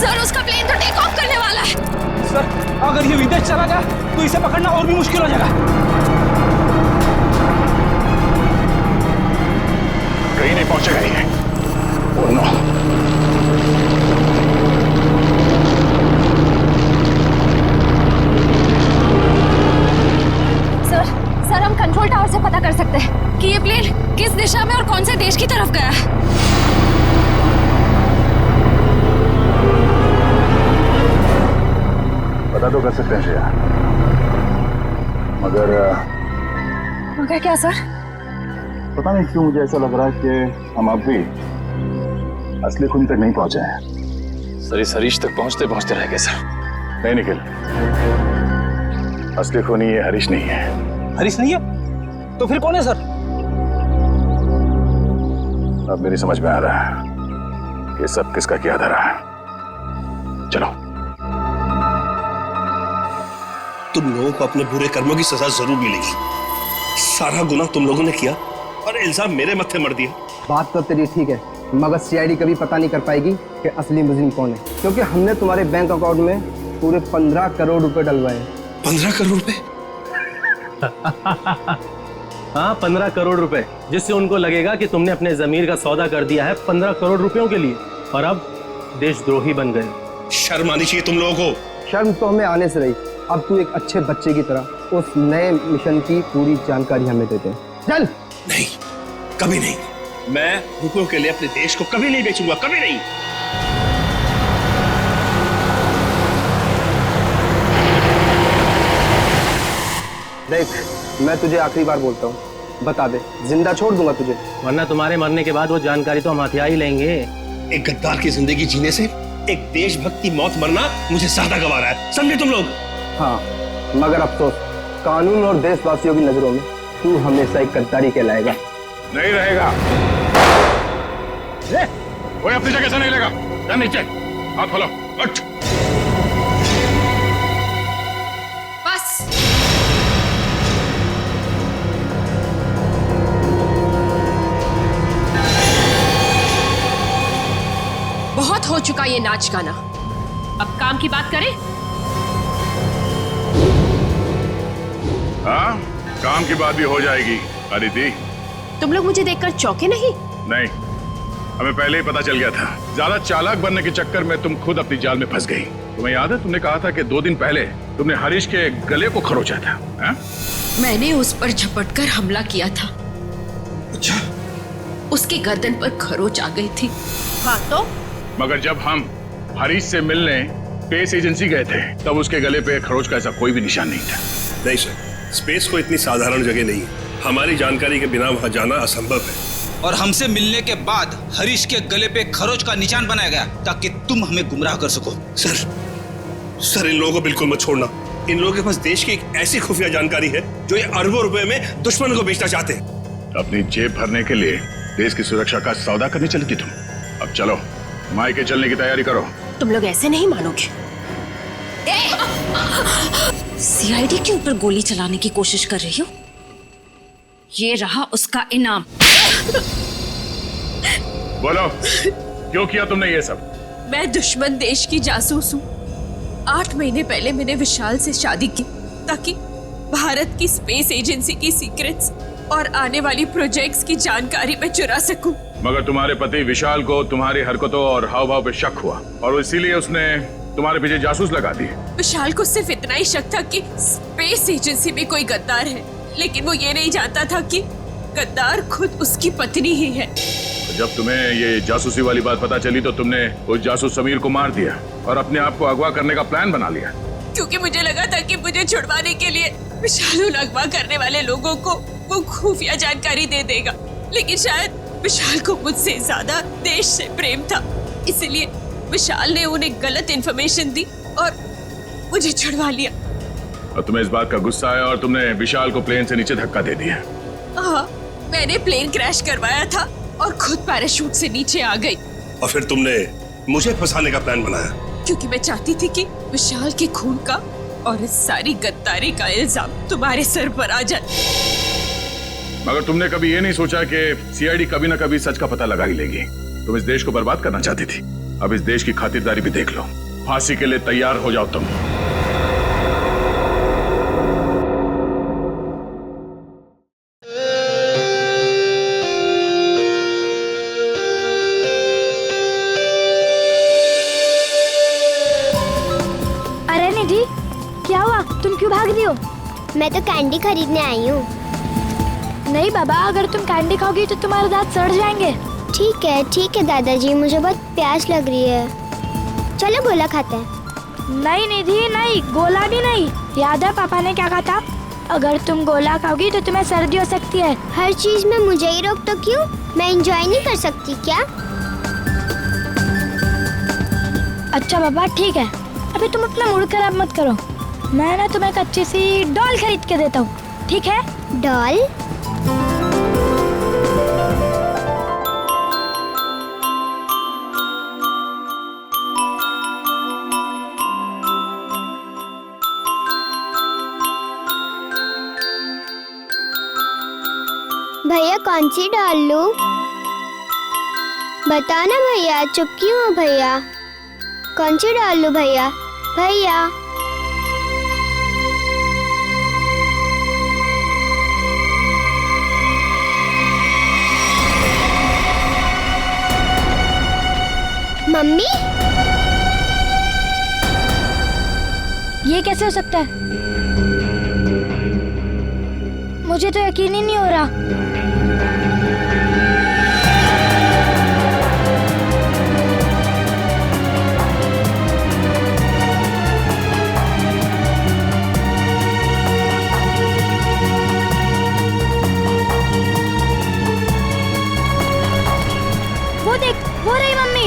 सर उसका प्लेन तो टेक ऑफ करने वाला है। सर अगर ये विदेश चला गया तो इसे पकड़ना और भी मुश्किल हो जाएगा। कहीं नहीं पहुंचेगा ये। Oh no. सर हम कंट्रोल टावर से पता कर सकते हैं कि ये प्लेन किस दिशा में और कौन से देश की तरफ गया है। पता तो कर सकते हैं श्रेया, मगर क्या सर? पता नहीं क्यों मुझे ऐसा लग रहा है कि हम अब भी असली खून तक नहीं पहुंचे हैं। सर इस हरीश तक पहुंचते पहुंचते रह गए सर। नहीं निखिल, असली खूनी ये हरीश नहीं है। हरीश नहीं है तो फिर कौन है सर? अब मेरी समझ में आ रहा है कि सब किसका क्या धरा है। चलो। तुम लोगों को अपने बुरे कर्मों की सजा जरूर मिलेगी। सारा गुनाह तुम लोगों ने किया और इल्जाम मेरे मत्थे मर दिया। बात तो तेरी ठीक है, मगर सीआईडी कभी पता नहीं कर पाएगी कि असली मुजरिम कौन है, क्योंकि हमने तुम्हारे बैंक अकाउंट में पूरे 15 करोड़ रुपए डलवाए। 15 करोड़ रुपए? हाँ 15 करोड़ रुपए, जिससे उनको लगेगा कि तुमने अपने जमीर का सौदा कर दिया है 15 करोड़ रुपयों के लिए, और अब देशद्रोही बन गए। शर्म आनी चाहिए तुम लोगों को। शर्म तो हमें आने से रही, अब तू एक अच्छे बच्चे की तरह उस नए मिशन की पूरी जानकारी हमें दे दे। चल। नहीं, कभी नहीं। मैं रुपयों के लिए अपने देश को कभी नहीं बेचूंगा, कभी नहीं। देख, मैं तुझे आखिरी बार बोलता हूँ, बता दे, जिंदा छोड़ दूंगा तुझे, वरना तुम्हारे मरने के बाद वो जानकारी तो हम हथिया ही लेंगे। एक गद्दार की जिंदगी जीने से एक देशभक्त की मौत मरना मुझे ज्यादा गंवारा है, समझे तुम लोग? हाँ, मगर अफसोस, कानून और देशवासियों की नजरों में तू हमेशा एक गद्दारी कहलाएगा। नहीं रहेगा। कोई अपनी जगह से नहीं लेगा। जा नीचे, हाथ खोलो, उठ। बस। बहुत हो चुका ये नाच गाना, अब काम की बात करें। हाँ, काम की बात भी हो जाएगी। अदिति, तुम लोग मुझे देखकर चौंके नहीं? नहीं, हमें पहले ही पता चल गया था। ज्यादा चालाक बनने के चक्कर में तुम खुद अपनी जाल में फंस गई। तुम्हें याद है, तुमने कहा था कि 2 दिन पहले तुमने हरीश के गले को खरोचा था। हा? मैंने उस पर झपटकर हमला किया था। अच्छा। उसके गर्दन पर खरोच आ गई थी। हाँ तो? मगर जब हम हरीश से मिलने स्पेस एजेंसी गए थे, तब उसके गले पे खरोच का ऐसा कोई भी निशान नहीं था। नहीं सर, स्पेस को इतनी साधारण जगह नहीं है। हमारी जानकारी के बिना वहां जाना असंभव है। और हमसे मिलने के बाद हरीश के गले पे खरोच का निशान बनाया गया ताकि तुम हमें गुमराह कर सको। सर इन लोगों को बिल्कुल मत छोड़ना। इन लोगों के पास देश की एक ऐसी खुफिया जानकारी है जो ये अरबों रुपए में दुश्मन को बेचना चाहते हैं। अपनी जेब भरने के लिए देश की सुरक्षा का सौदा करने चली थी तुम। अब चलो, मायके चलने की तैयारी करो। तुम लोग ऐसे नहीं मानोगे। सीआईडी के ऊपर गोली चलाने की कोशिश कर रही हो? ये रहा उसका इनाम। बोलो, क्यों किया तुमने ये सब? मैं दुश्मन देश की जासूस हूँ। 8 महीने पहले मैंने विशाल से शादी की ताकि भारत की स्पेस एजेंसी की सीक्रेट्स और आने वाली प्रोजेक्ट्स की जानकारी मैं चुरा सकूं। मगर तुम्हारे पति विशाल को तुम्हारी हरकतों और हाव भाव पे शक हुआ और इसीलिए उसने तुम्हारे पीछे जासूस लगा दिए। विशाल को सिर्फ इतना ही शक था कि स्पेस एजेंसी में कोई गद्दार है, लेकिन वो ये नहीं जानता था कि गद्दार खुद उसकी पत्नी ही है। जब तुम्हें ये जासूसी वाली बात पता चली तो तुमने उस जासूस समीर को मार दिया और अपने आप को अगवा करने का प्लान बना लिया। क्योंकि मुझे लगा था कि मुझे छुड़वाने के लिए विशाल उन अगवा करने वाले लोगों को वो खुफिया जानकारी दे देगा, लेकिन शायद विशाल को मुझसे ज्यादा देश से प्रेम था, इसलिए विशाल ने उन्हें गलत इंफॉर्मेशन दी और मुझे छुड़वा लिया। और तुम्हें इस बात का गुस्सा है और तुमने विशाल को प्लेन से नीचे धक्का दे दिया। हाँ, मैंने प्लेन क्रैश करवाया था और खुद पैराशूट से नीचे आ गई। और फिर तुमने मुझे फंसाने का प्लान बनाया? क्योंकि मैं चाहती थी कि विशाल के खून का और इस सारी गद्दारी का इल्जाम तुम्हारे सर पर आ जाए। मगर तुमने कभी ये नहीं सोचा कि सीआईडी कभी ना कभी सच का पता लगा ही लेगी। तुम इस देश को बर्बाद करना चाहती थी, अब इस देश की खातिरदारी भी देख लो। फांसी के लिए तैयार हो जाओ तुम। अरे निधि, क्या हुआ? तुम क्यों भाग रही हो? मैं तो कैंडी खरीदने आई हूँ। नहीं बाबा, अगर तुम कैंडी खाओगी तो तुम्हारे दांत सड़ जाएंगे। ठीक है दादाजी, मुझे बहुत प्यास लग रही है। चलो गोला खाते हैं। नहीं निधि नहीं, गोला भी नहीं। याद है पापा ने क्या कहा था? अगर तुम गोला खाओगी तो तुम्हें सर्दी हो सकती है। हर चीज में मुझे ही रोक तो क्यों? मैं एंजॉय नहीं कर सकती क्या? अच्छा बाबा ठीक है, अभी तुम अपना मूड खराब मत करो। मैं ना तुम्हें एक अच्छी सी डॉल खरीद के देता हूँ, ठीक है? डॉल? भैया कौन सी डाल लूं? बताओ ना भैया, चुप क्यों हो भैया? कौन सी डाल लूं भैया? भैया मम्मी, ये कैसे हो सकता है? मुझे तो यकीन ही नहीं हो रहा। वो देख, वो रही मम्मी।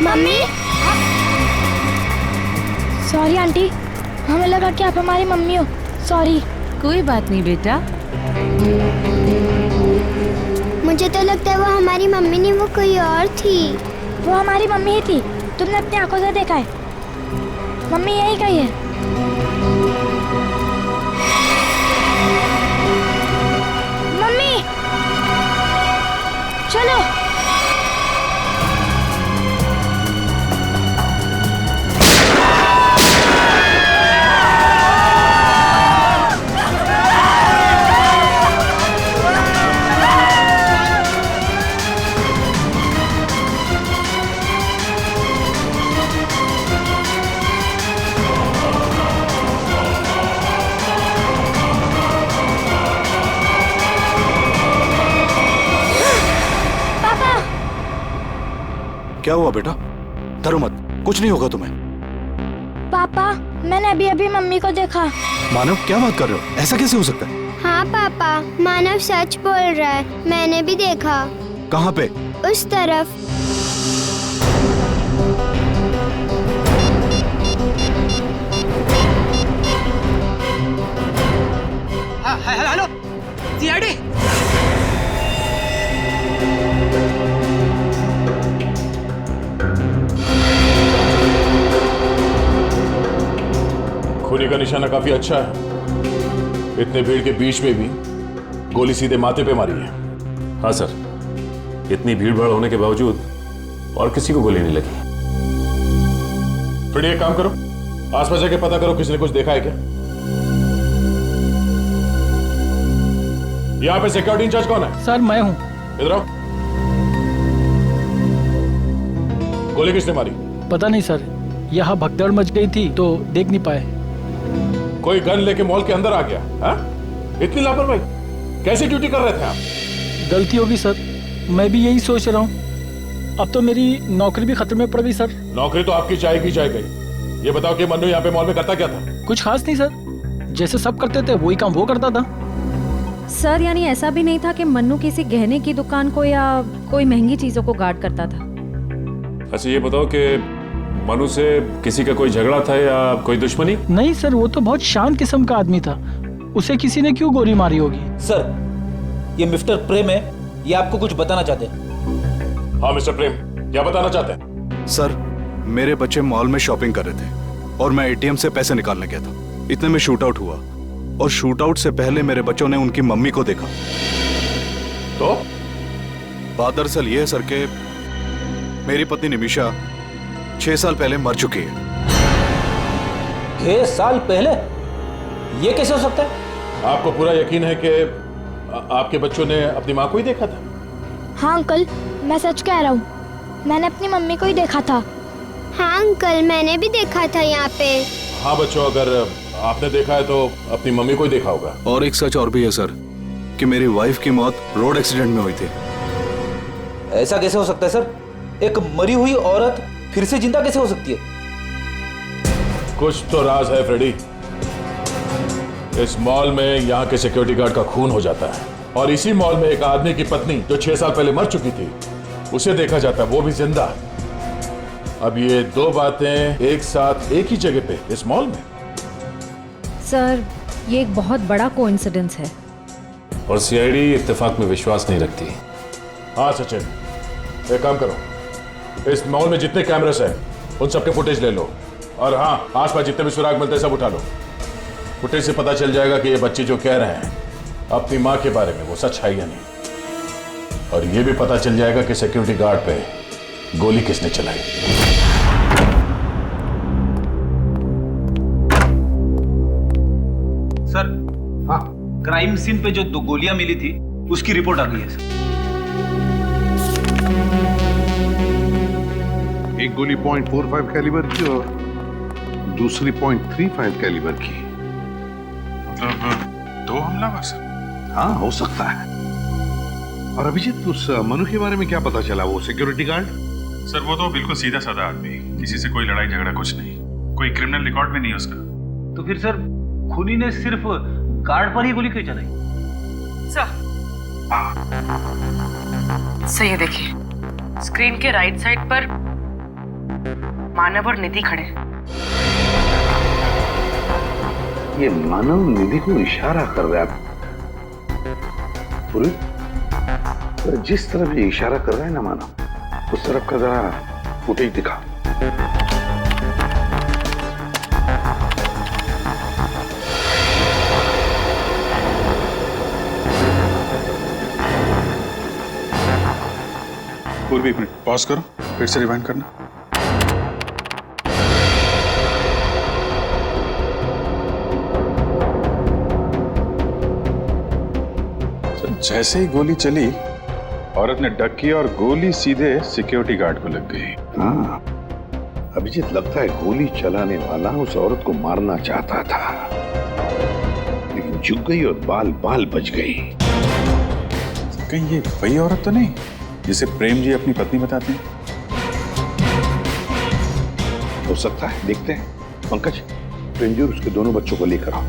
मम्मी? सॉरी आंटी, हमें लगा कि आप हमारी मम्मी हो। सॉरी। कोई बात नहीं बेटा। मुझे तो लगता है वो हमारी मम्मी नहीं, वो कोई और थी। वो हमारी मम्मी ही थी, तुमने अपनी आंखों से देखा है। मम्मी यही कही है। मम्मी चलो। क्या हुआ बेटा? डरो मत, कुछ नहीं होगा तुम्हें। पापा, मैंने अभी अभी मम्मी को देखा। मानव, क्या बात कर रहे हो? ऐसा कैसे हो सकता है? हाँ पापा, मानव सच बोल रहा है, मैंने भी देखा। कहाँ पे? उस तरफ। Hello CID. खूनी का निशाना काफी अच्छा है। इतने भीड़ के बीच में भी गोली सीधे माथे पे मारी है। हाँ सर, इतनी भीड़ भाड़ होने के बावजूद और किसी को गोली नहीं लगी। फिर एक काम करो, आसपास जाके पता करो किसी ने कुछ देखा है क्या। यहाँ पे सिक्योरिटी इंचार्ज कौन है? सर मैं हूँ। इधर आओ। गोली किसने मारी? पता नहीं सर, यहाँ भगदड़ मच गई थी तो देख नहीं पाए। कोई गन लेके मॉल के अंदर आ गया? हा? इतनी लापरवाही, कैसी ड्यूटी कर रहे थे आप? गलती होगी सर, मैं भी यही सोच रहा हूँ। अब तो मेरी नौकरी भी खतरे में पड़ गई सर। नौकरी तो आपकी जाएगी जाएगी। ये बताओ कि मन्नू यहाँ पे मॉल में करता क्या था? कुछ खास नहीं सर, जैसे सब करते थे वही काम वो करता था। सर यानी ऐसा भी नहीं था कि मन्नू किसी गहने की दुकान को या कोई महंगी चीजों को गार्ड करता था? अच्छा ये बताओ कि मनु से किसी का कोई झगड़ा था या कोई दुश्मनी? नहीं सर, वो तो बहुत शांत किस्म का आदमी था। उसे किसी ने क्यों गोली मारी होगी? सर ये मिस्टर प्रेम है, ये आपको कुछ बताना चाहते हैं। हाँ मिस्टर प्रेम, क्या बताना चाहते हैं? सर मेरे बच्चे मॉल में शॉपिंग कर रहे थे और मैं एटीएम से पैसे निकालने गया था। इतने में शूट आउट हुआ और शूट आउट से पहले मेरे बच्चों ने उनकी मम्मी को देखा। तो बात दरअसल ये है सर कि मेरी पत्नी निमिषा 6 साल पहले मर चुकी है। 6 साल पहले? ये कैसे हो सकता है? आपको पूरा यकीन है कि आपके बच्चों ने अपनी माँ को ही देखा था? हाँ अंकल, मैं सच कह रहा हूँ, मैंने अपनी मम्मी को ही देखा था। हाँ अंकल, मैंने भी देखा था यहाँ पे। हाँ बच्चों, अगर आपने देखा है तो अपनी मम्मी को ही देखा होगा। और एक सच और भी है सर कि मेरी वाइफ की मौत रोड एक्सीडेंट में हुई थी। ऐसा कैसे हो सकता है सर? एक मरी हुई औरत फिर से जिंदा कैसे हो सकती है? कुछ तो राज है फ्रेडी। इस मॉल में यहाँ के सिक्योरिटी गार्ड का खून हो जाता है और इसी मॉल में एक आदमी की पत्नी जो 6 साल पहले मर चुकी थी उसे देखा जाता है, वो भी जिंदा। अब ये 2 बातें एक साथ एक ही जगह पे इस मॉल में। सर ये एक बहुत बड़ा कोइंसिडेंस है। और सीआईडी इत्तेफाक में विश्वास नहीं रखती। हाँ सचिन, एक काम करो, इस मॉल में जितने कैमरास हैं उन सबके फुटेज ले लो और हाँ आसपास जितने भी सुराग मिलते हैं सब उठा लो। फुटेज से पता चल जाएगा कि ये बच्चे जो कह रहे हैं अपनी माँ के बारे में वो सच है या नहीं, और ये भी पता चल जाएगा कि सिक्योरिटी गार्ड पे गोली किसने चलाई। सर हाँ, क्राइम सीन पे जो 2 गोलियां मिली थी उसकी रिपोर्ट आ गई है सर। एक गोली .45 कैलिबर की और दूसरी .35 कैलिबर की। मतलब 2 हमलावर सर? हाँ हो सकता है। और अभिजीत उस मनु के बारे में क्या पता चला, वो सिक्योरिटी गार्ड? सर वो तो बिल्कुल सीधा साधा आदमी, किसी से कोई लड़ाई झगड़ा कुछ नहीं, कोई क्रिमिनल रिकॉर्ड भी नहीं उसका। तो फिर सर खूनी ने सिर्फ गार्ड पर ही गोली क्यों चलाई? सर ये देखिए, स्क्रीन के राइट साइड पर मानव और निधि खड़े हैं। ये मानव निधि को इशारा कर रहा है। पूरी जिस तरफ ये इशारा कर रहा है ना मानव, उस तरफ का जरा फुटेज दिखा। पूर्वी एक मिनट पॉज करो, फिर से रिवाइंड करना। जैसे ही गोली चली औरत ने डक किया और गोली सीधे सिक्योरिटी गार्ड को लग गई। हाँ अभिजीत, लगता है गोली चलाने वाला उस औरत को मारना चाहता था, लेकिन झुक गई और बाल बाल बच गई। कहीं ये वही औरत तो नहीं जिसे प्रेम जी अपनी पत्नी बताते हैं? हो सकता है, देखते हैं। पंकज, प्रेम जी और उसके दोनों बच्चों को लेकर आओ,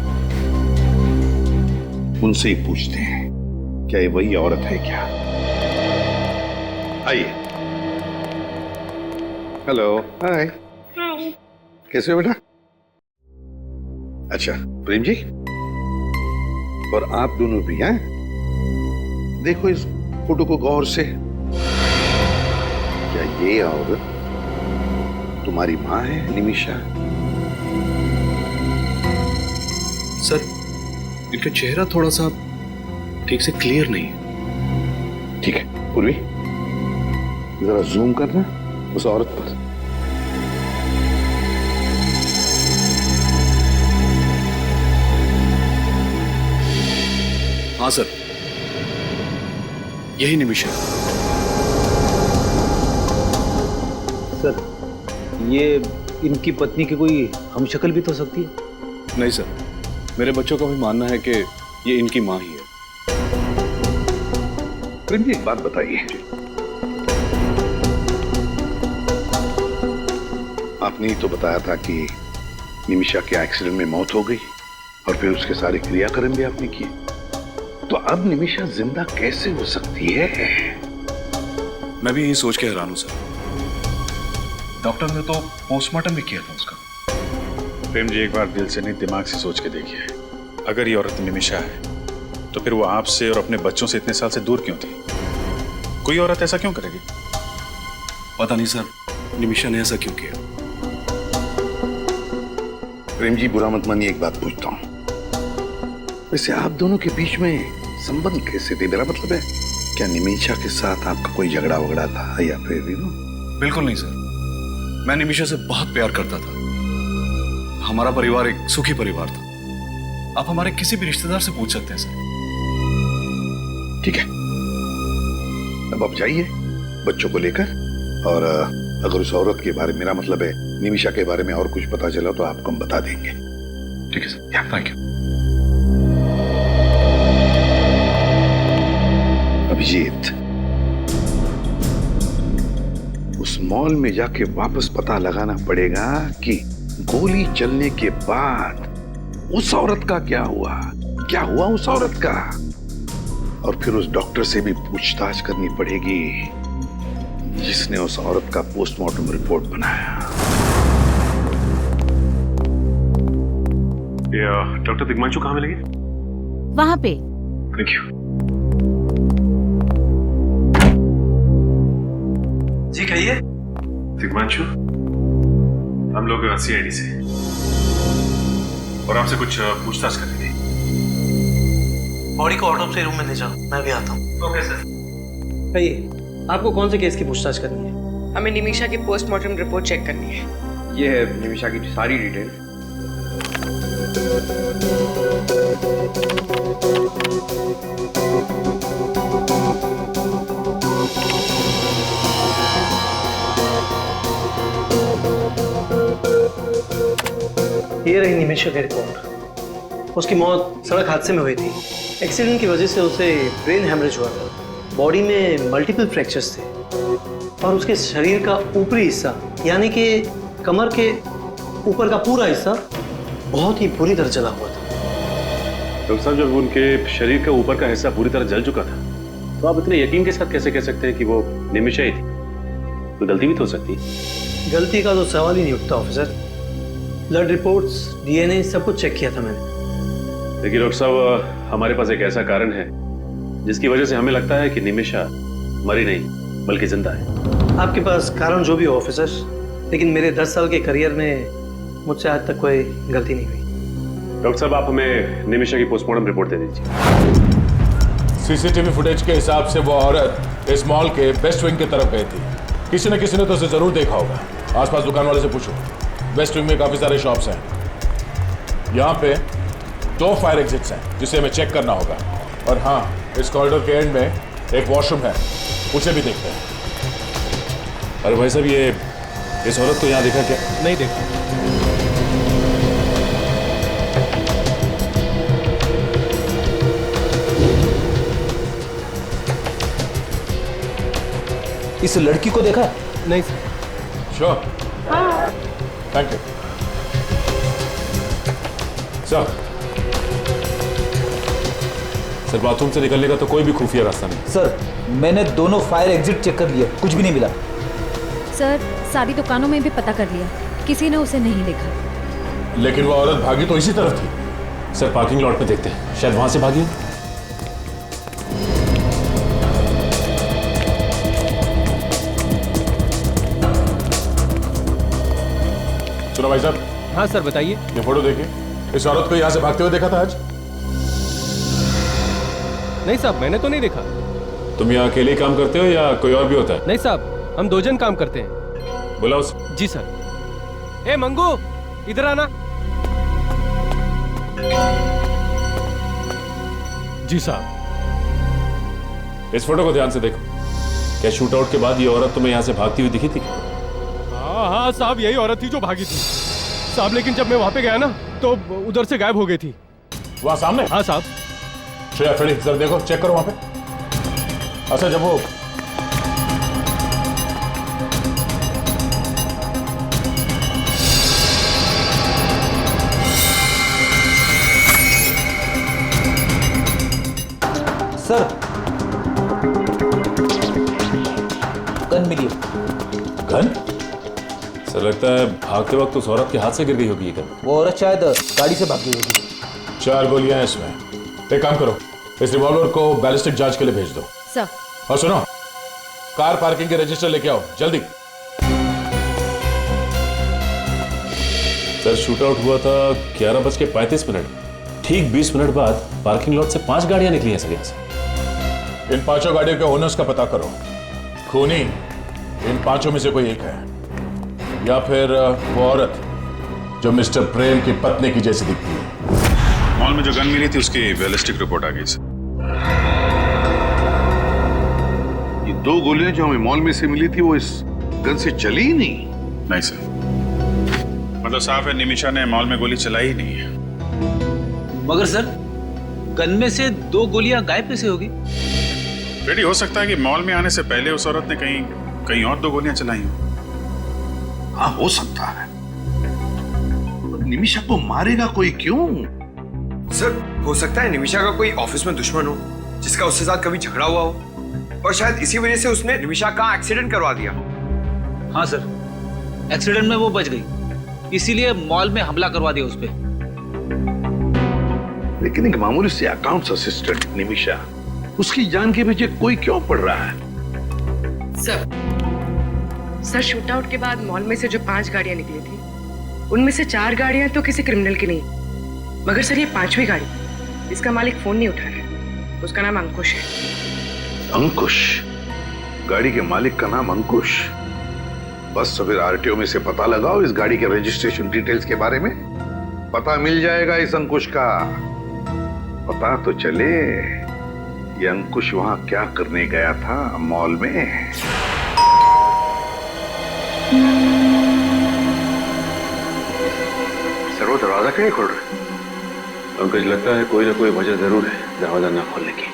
उनसे ही पूछते हैं क्या ये वही औरत है क्या। आइए। हेलो, हाय। कैसे हो बेटा? अच्छा प्रेम जी, और आप दोनों भी हैं? देखो इस फोटो को गौर से। क्या ये औरत तुम्हारी माँ है निमिषा? सर इनका चेहरा थोड़ा सा ठीक से क्लियर नहीं। ठीक है पूर्वी, जरा जूम करना उस औरत पर। हाँ सर, यही निमिषा। सर ये इनकी पत्नी की कोई हमशक्ल भी तो सकती है? नहीं सर, मेरे बच्चों का भी मानना है कि ये इनकी माँ ही है। प्रेम जी एक बात बताइए, आपने ही तो बताया था कि निमिषा के एक्सीडेंट में मौत हो गई और फिर उसके सारे क्रियाक्रम भी आपने किए, तो अब निमिषा जिंदा कैसे हो सकती है? मैं भी यही सोच के हैरान हूं सर। डॉक्टर ने तो पोस्टमार्टम भी किया था उसका। प्रेम जी, एक बार दिल से नहीं दिमाग से सोच के देखिए, अगर ये औरत निमिषा है तो फिर वो आपसे और अपने बच्चों से इतने साल से दूर क्यों थी? कोई औरत ऐसा क्यों करेगी? पता नहीं सर, निमिषा ने ऐसा क्यों किया। प्रेम जी, बुरा मत मानिए, एक बात पूछता हूं, वैसे आप दोनों के बीच में संबंध कैसे थे? मेरा मतलब है, क्या निमिषा के साथ आपका कोई झगड़ा वगड़ा था या फिर बिल्कुल नहीं सर, मैं निमिषा से बहुत प्यार करता था। हमारा परिवार एक सुखी परिवार था। आप हमारे किसी भी रिश्तेदार से पूछ सकते हैं सर। ठीक है, अब आप जाइए बच्चों को लेकर, और अगर उस औरत के बारे में, मेरा मतलब है निमिषा के बारे में और कुछ पता चला तो आपको हम बता देंगे। ठीक है सर, थैंक यू। अभिजीत, उस मॉल में जाके वापस पता लगाना पड़ेगा कि गोली चलने के बाद उस औरत का क्या हुआ उस औरत का, और फिर उस डॉक्टर से भी पूछताछ करनी पड़ेगी जिसने उस औरत का पोस्टमार्टम रिपोर्ट बनाया। डॉक्टर दिग्मांशु कहाँ मिलेगी? वहां पे। Thank you. जी कहिए। दिग्मांशु, हम लोग सीआईडी से, और आपसे कुछ पूछताछ करनी थी। बॉडी को ऑटोप्सी रूम में ले जाओ, मैं भी आता हूँ। Okay sir. कहिए, आपको कौन से केस की पूछताछ करनी है? हमें निमिषा की पोस्टमार्टम रिपोर्ट चेक करनी है। ये है निमिषा की सारी डिटेल। ये रही निमिषा की रिपोर्ट। उसकी मौत सड़क हादसे में हुई थी। एक्सीडेंट की वजह से उसे ब्रेन हैमरेज हुआ था। बॉडी में मल्टीपल फ्रैक्चर्स थे और उसके शरीर का ऊपरी हिस्सा, यानी कि कमर के ऊपर का पूरा हिस्सा बहुत ही बुरी तरह जला हुआ था। डॉक्टर साहब, जब उनके शरीर का ऊपर का हिस्सा पूरी तरह जल चुका था, तो आप इतने यकीन के साथ कैसे कह सकते हैं कि वो निमिषा ही थी? कोई गलती भी तो हो सकती है। गलती का तो सवाल ही नहीं उठता ऑफिसर। ब्लड रिपोर्ट्स, डीएनए सब कुछ चेक किया था मैंने। लेकिन डॉक्टर साहब, हमारे पास एक ऐसा कारण है जिसकी वजह से हमें लगता है कि निमिषा मरी नहीं बल्कि जिंदा है। आपके पास कारण जो भी हो ऑफिसर, लेकिन मेरे 10 साल के करियर में मुझसे आज तक कोई गलती नहीं हुई। डॉक्टर साहब, आप हमें निमिषा की पोस्टमार्टम रिपोर्ट दे दीजिए। सीसीटीवी फुटेज के हिसाब से वो औरत इस मॉल के वेस्ट विंग की तरफ गई थी। किसी न किसी ने तो उसे जरूर देखा होगा। आसपास दुकान वाले से पूछो। वेस्ट विंग में काफी सारे शॉप्स हैं। यहाँ पे 2 फायर एग्जिट्स हैं जिसे हमें चेक करना होगा। और हाँ, इस कॉरिडोर के एंड में एक वॉशरूम है, उसे भी देखते हैं। अरे भाई साहब, ये इस औरत को यहाँ देखा क्या? नहीं देखा। इस लड़की को देखा? नहीं sir. Sure, thank you sir. Bathroom से निकलने का तो कोई भी खुफिया रास्ता नहीं। सर, मैंने दोनों फायर एग्जिट चेक कर लिए, कुछ भी नहीं मिला। सर, सारी दुकानों में भी पता कर लिया, किसी ने उसे नहीं देखा। लेकिन वो औरत भागी तो इसी तरफ थी। सर, पार्किंग लॉट में देखते हैं, शायद वहां से भागी। सुनो भाई साहब। हाँ सर, बताइए। ये फोटो देखिए, इस औरत को यहाँ से भागते हुए देखा था आज? नहीं साहब, मैंने तो नहीं देखा। तुम यहाँ अकेले काम करते हो या कोई और भी होता है? नहीं साहब, हम 2 जन काम करते हैं। बुलाओ। जी सर। ए मंगू, इधर आना। जी साहब। इस फोटो को ध्यान से देखो। क्या शूटआउट के बाद ये औरत तुम्हें यहाँ से भागती हुई दिखी थी? हाँ साहब, यही औरत थी जो भागी थी साहब। लेकिन जब मैं वहां पे गया ना, तो उधर से गायब हो गई थी। वहां सामने? हाँ साहब। श्रेया, फ्रेडी, जरा देखो, चेक करो वहां पे। अच्छा, जब वो सर, गन मिली है। गन? सर लगता है भागते वक्त उस औरत के हाथ से गिर गई होगी ये गन। वो औरत शायद गाड़ी से भाग गई होगी। 4 गोलियां हैं इसमें। एक काम करो, इस रिवॉल्वर को बैलिस्टिक जांच के लिए भेज दो। सर। और सुनो, कार पार्किंग के रजिस्टर लेके आओ जल्दी। सर शूट आउट हुआ था 11:35। ठीक 20 मिनट बाद पार्किंग लॉट से 5 गाड़ियां निकली हैं सर यहाँ से। इन 5 गाड़ियों के ओनर्स का पता करो। खूनी इन 5 में से कोई एक है, या फिर वो औरत जो मिस्टर प्रेम की पत्नी की जैसी दिखती है। मॉल में जो गन मिली थी उसकी बैलिस्टिक रिपोर्ट आ गई सर। ये 2 गोलियां जो हमें मॉल में से मिली थी वो इस गन से चली ही नहीं। नहीं सर, मतलब साफ है निमिषा ने मॉल में गोली चलाई ही नहीं है। मगर सर, गन में से 2 गोलियां गायब कैसे होगी? रेडी हो सकता है कि मॉल में आने से पहले उस औरत ने कहीं और 2 गोलियां चलाई हो। हाँ हो सकता है। निमिषा को मारेगा कोई क्यों? सर हो सकता है निमिषा का कोई ऑफिस में दुश्मन हो जिसका उसके साथ कभी झगड़ा हुआ हो, और शायद इसी वजह से उसने निमिषा का एक्सीडेंट करवा दिया। हाँ सर, एक्सीडेंट में वो बच गई, इसीलिए मॉल में हमला करवा दिया उस पर। लेकिन एक मामूली से अकाउंट्स असिस्टेंट निमिषा, उसकी जान के पीछे कोई क्यों पड़ रहा है? सर शूट आउट के बाद मॉल में से जो 5 गाड़ियां निकली थी उनमें से 4 गाड़ियां तो किसी क्रिमिनल की नहीं, मगर सर ये 5वीं गाड़ी, इसका मालिक फोन नहीं उठा रहा है। उसका नाम अंकुश है। अंकुश? गाड़ी के मालिक का नाम अंकुश? बस तो फिर आरटीओ में से पता लगाओ इस गाड़ी के रजिस्ट्रेशन डिटेल्स के बारे में, पता मिल जाएगा इस अंकुश का। पता तो चले ये अंकुश वहां क्या करने गया था मॉल में। सर वो दरवाजा क्यों नहीं खोल रहे? पंकज, लगता है कोई ना कोई वजह जरूर है दरवाजा ना खोलने की।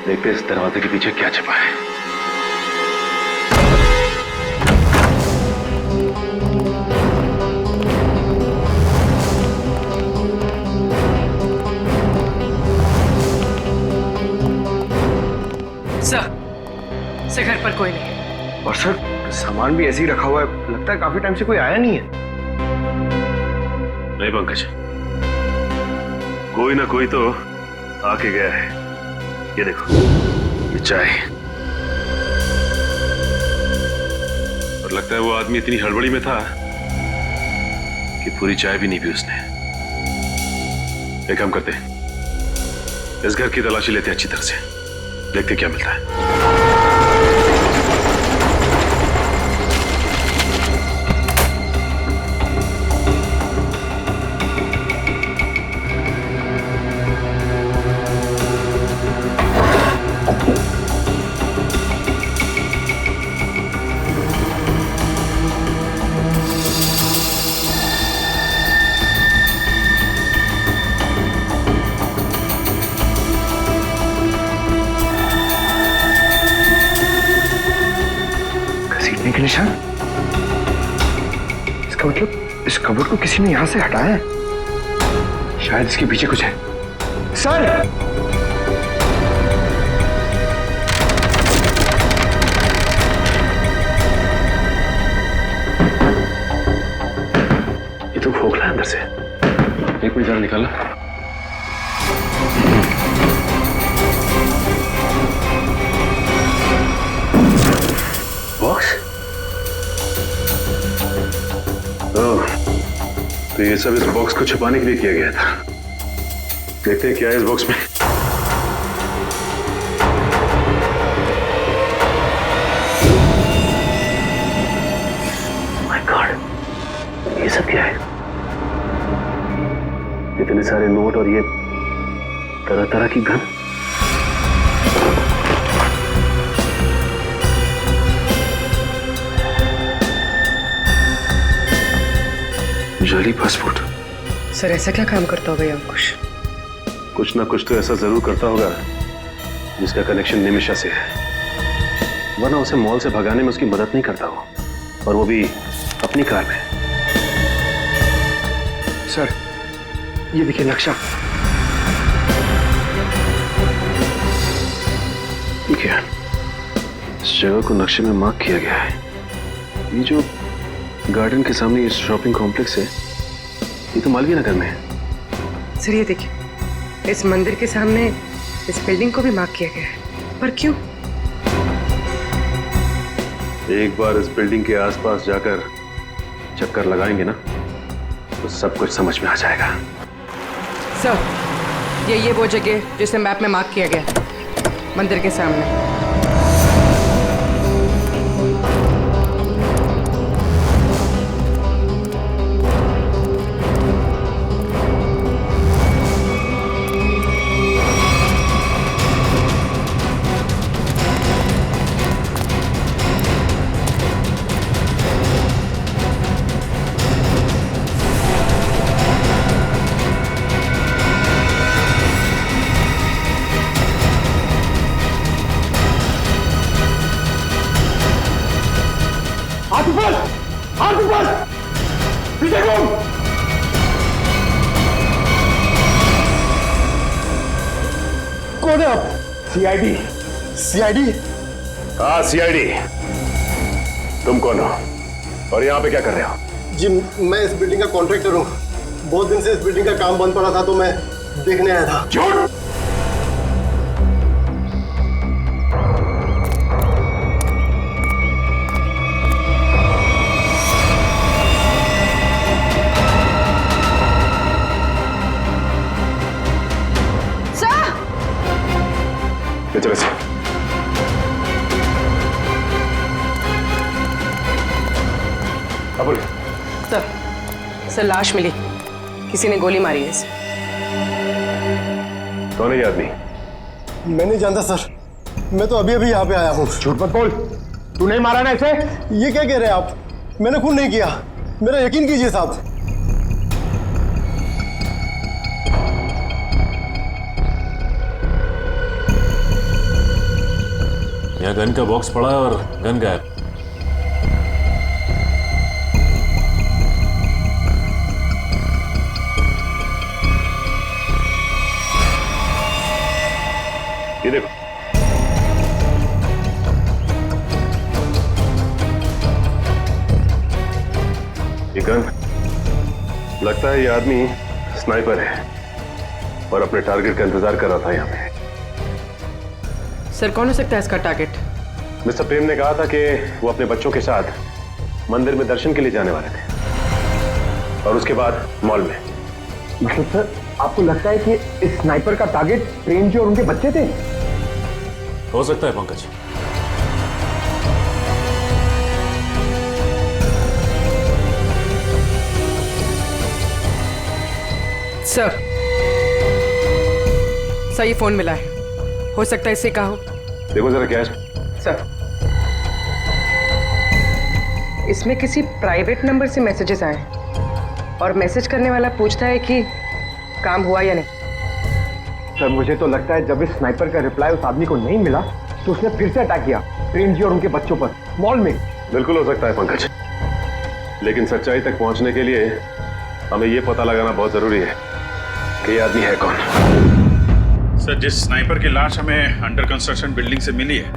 देखते इस दरवाजे के पीछे क्या छिपा है। सर घर पर कोई नहीं। और सर सामान भी ऐसे ही रखा हुआ है, लगता है काफी टाइम से कोई आया नहीं है। नहीं पंकज, कोई ना कोई तो आके गया है। ये देखो, ये चाय, और लगता है वो आदमी इतनी हड़बड़ी में था कि पूरी चाय भी नहीं पी उसने। एक काम करते हैं, इस घर की तलाशी लेते हैं अच्छी तरह से, देखते क्या मिलता है। के निशान, इसका मतलब इस कबर्ड को किसी ने यहां से हटाया है। शायद इसके पीछे कुछ है। सर ये तो खोखला है अंदर से। एक मिनट जरा निकालना। बॉक्स? तो ये सब इस बॉक्स को छुपाने के लिए किया गया था। देखते हैं क्या है इस बॉक्स में। माय गॉड, ये सब क्या है? इतने सारे नोट और ये तरह तरह की गन। जाली पासपोर्ट। सर ऐसा क्या काम करता होगा ये अंकुश? कुछ ना कुछ तो ऐसा जरूर करता होगा जिसका कनेक्शन निमिषा से है, वरना उसे मॉल से भगाने में उसकी मदद नहीं करता हो, और वो भी अपनी कार में। सर ये देखिए नक्शा। देखिए, इस जगह को नक्शे में मार्क किया गया है। ये जो गार्डन के सामने ये शॉपिंग कॉम्प्लेक्स है, ये तो मालवीय नगर में है। सर ये देखिए, इस मंदिर के सामने इस बिल्डिंग को भी मार्क किया गया है, पर क्यों? एक बार इस बिल्डिंग के आसपास जाकर चक्कर लगाएंगे ना, तो सब कुछ समझ में आ जाएगा। सर ये वो जगह जिसे मैप में मार्क किया गया, मंदिर के सामने। कौन है आप? सीआईडी? सीआईडी? हाँ सीआईडी। तुम कौन हो और यहाँ पे क्या कर रहे हो? जी मैं इस बिल्डिंग का कॉन्ट्रैक्टर हूँ। बहुत दिन से इस बिल्डिंग का काम बंद पड़ा था तो मैं देखने आया था। झूठ! चलो सर लाश मिली, किसी ने गोली मारी है इसे। कौन है ये आदमी? मैं नहीं जानता सर, मैं तो अभी अभी यहाँ पे आया हूँ। झूठ मत बोल, तू नहीं मारा ना इसे? ये क्या कह रहे हैं आप? मैंने खून नहीं किया, मेरा यकीन कीजिए साहब। यहाँ गन का बॉक्स पड़ा है और गन गायब। ये देखो, ये गन, लगता है ये आदमी स्नाइपर है और अपने टारगेट का इंतजार कर रहा था यहाँ पे। सर कौन हो सकता है इसका टारगेट? मिस्टर प्रेम ने कहा था कि वो अपने बच्चों के साथ मंदिर में दर्शन के लिए जाने वाले थे और उसके बाद मॉल में। मतलब सर आपको लगता है कि इस स्नाइपर का टारगेट प्रेम जी और उनके बच्चे थे? हो सकता है पंकज। सर ये फोन मिला है, हो सकता है इससे कहा हो। देखो जरा क्या है सर, इसमें किसी प्राइवेट नंबर से मैसेजेस आए और मैसेज करने वाला पूछता है कि काम हुआ या नहीं। सर मुझे तो लगता है जब इस स्नाइपर का रिप्लाई उस आदमी को नहीं मिला तो उसने फिर से अटैक किया प्रेम जी और उनके बच्चों पर मॉल में। बिल्कुल हो सकता है पंकज, लेकिन सच्चाई तक पहुंचने के लिए हमें यह पता लगाना बहुत जरूरी है कि ये आदमी है कौन। सर जिस स्नाइपर की लाश हमें अंडर कंस्ट्रक्शन बिल्डिंग से मिली है,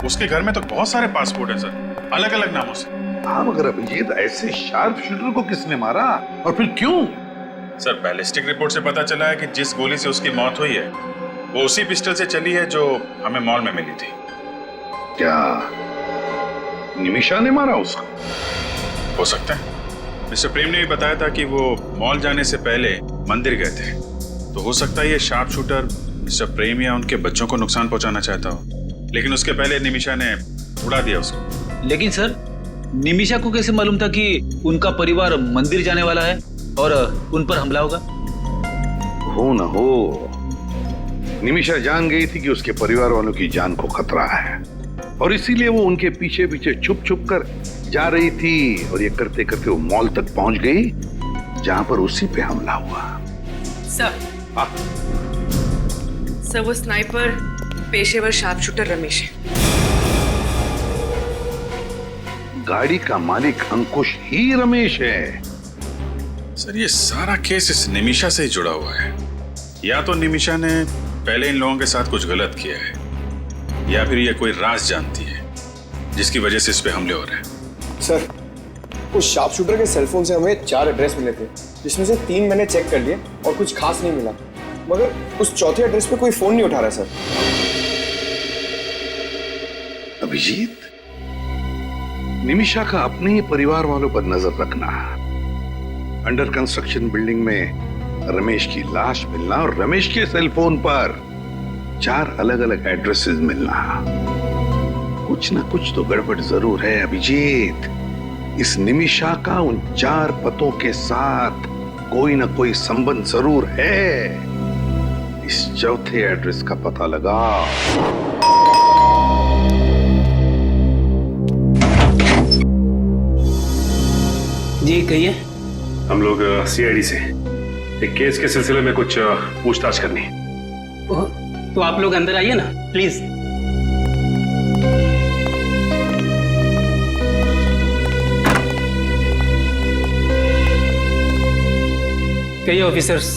उसके घर में तो बहुत सारे पासपोर्ट हैं सर, अलग अलग नामों से। हाँ मगर अभिजीत, ऐसे शार्प शूटर को किसने मारा और फिर क्यों? सर बैलिस्टिक रिपोर्ट से पता चला है कि जिस गोली से उसकी मौत हुई है वो उसी पिस्टल से चली है जो हमें मॉल में मिली थी। क्या निमिषा ने मारा उसको? हो सकता है। मिस्टर प्रेम ने भी बताया था कि वो मॉल जाने से पहले मंदिर गए थे, तो हो सकता है ये शार्प शूटर मिस्टर प्रेम या उनके बच्चों को नुकसान पहुंचाना चाहता हो, लेकिन उसके पहले निमिषा ने उड़ा दिया उसको। लेकिन सर निमिषा को कैसे मालूम था कि उनका परिवार मंदिर जाने वाला है और उन पर हमला होगा? हो न हो, निमिषा जान गई थी कि उसके परिवार वालों की जान को खतरा है और इसीलिए वो उनके पीछे पीछे छुप छुप कर जा रही थी और ये करते करते वो मॉल तक पहुंच गई जहां पर उसी पे हमला हुआ। सर सर वो स्नाइपर पेशेवर शार्प शूटर रमेश है। गाड़ी का मालिक अंकुश ही रमेश है। सर ये सारा केस इस निमिषा से ही जुड़ा हुआ है, या तो निमिषा ने पहले इन लोगों के साथ कुछ गलत किया है या फिर ये कोई राज जानती है जिसकी वजह से इस पे हमले हो रहे हैं। सर, उस शार्प शूटर के सेलफोन से हमें 4 एड्रेस मिले थे, जिसमें से 3 मैंने चेक कर लिए और कुछ खास नहीं मिला। मगर उस चौथे एड्रेस पे कोई फोन नहीं उठा रहा सर। अभिजीत, निमिषा का अपने ही परिवार वालों पर नजर रखना। अंडर कंस्ट्रक्शन बिल्डिंग में रमेश की लाश मिलना और रमेश के सेलफोन पर 4 अलग अलग एड्रेसेस मिलना। कुछ ना कुछ तो गड़बड़ जरूर है अभिजीत। इस निमिषा का उन 4 पतों के साथ कोई ना कोई संबंध जरूर है। इस चौथे एड्रेस का पता लगा। जी कहिए। हम लोग सीआईडी से एक केस के सिलसिले में कुछ पूछताछ करनी है। तो आप लोग अंदर आइए ना प्लीज। कहिए ऑफिसर्स,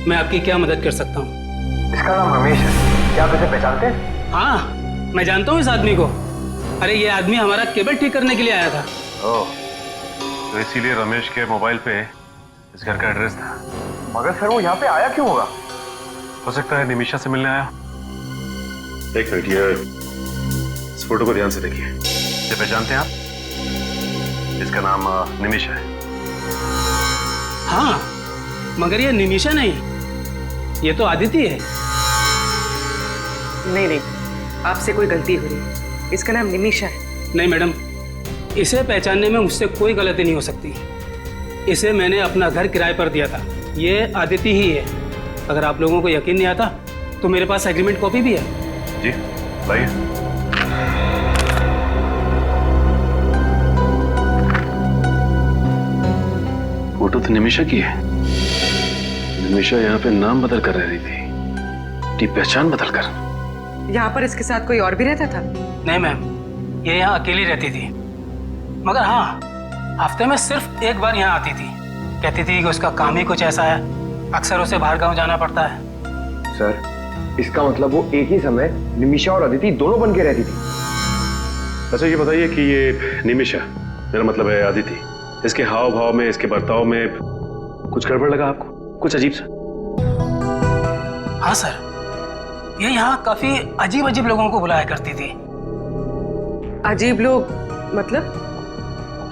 मैं आपकी क्या मदद कर सकता हूँ? इसका नाम रमेश है, क्या आप इसे पहचानते हैं? हाँ, मैं जानता हूँ इस आदमी को। अरे ये आदमी हमारा केबल ठीक करने के लिए आया था। ओह, तो इसीलिए रमेश के मोबाइल पे इस घर का एड्रेस था। मगर सर वो यहाँ पे आया क्यों होगा? हो सकता है निमिषा से मिलने आया। एक मिनट, ये इस फोटो को ध्यान से देखिए। ये पहचानते हैं आप? इसका नाम निमिषा है। हाँ, मगर ये निमिषा नहीं, ये तो आदिति है। नहीं, आपसे कोई गलती हो रही है। इसका नाम निमिषा है। नहीं मैडम, इसे पहचानने में मुझसे कोई गलती नहीं हो सकती। इसे मैंने अपना घर किराए पर दिया था। ये आदिति ही है। अगर आप लोगों को यकीन नहीं आता तो मेरे पास एग्रीमेंट कॉपी भी है। जी लाइए। फोटो तो निमिषा की है। निमिषा यहाँ पे नाम बदल कर रह रही थी, पहचान बदल कर। यहाँ पर इसके साथ कोई और भी रहता था? नहीं मैम, ये यहाँ अकेली रहती थी। मगर हाँ, हफ्ते में सिर्फ एक बार यहाँ आती थी। कहती थी कि उसका काम ही कुछ ऐसा है, अक्सर उसे बाहर गांव जाना पड़ता है। सर, इसका मतलब वो एक ही समय निमिषा और अदिति दोनों बन के रहती थी। अच्छा ये बताइए कि ये निमिषा, मेरा मतलब है अदिति, इसके हाव भाव में, इसके बर्ताव में कुछ गड़बड़ लगा आपको? कुछ अजीब सा? हाँ सर, ये यहाँ काफी अजीब अजीब लोगों को बुलाया करती थी। अजीब लोग मतलब?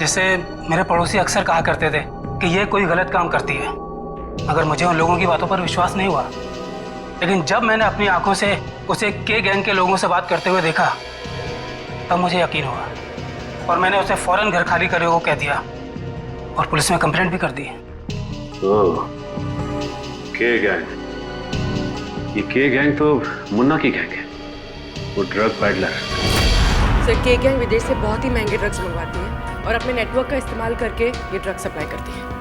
जैसे मेरे पड़ोसी अक्सर कहा करते थे कि ये कोई गलत काम करती है, मगर मुझे उन लोगों की बातों पर विश्वास नहीं हुआ। लेकिन जब मैंने अपनी आंखों से उसे के गैंग के लोगों से बात करते हुए देखा, तब मुझे यकीन हुआ और मैंने उसे फौरन घर खाली करने को कह दिया और पुलिस में कंप्लेंट भी कर दी। के गैंग? ये के गैंग तो मुन्ना की गैंग है, वो ड्रग पैडलर। सर, के गैंग विदेश से बहुत ही महंगे ड्रग्स मंगवाती है और अपने नेटवर्क का इस्तेमाल करके ये ड्रग सप्लाई करती है।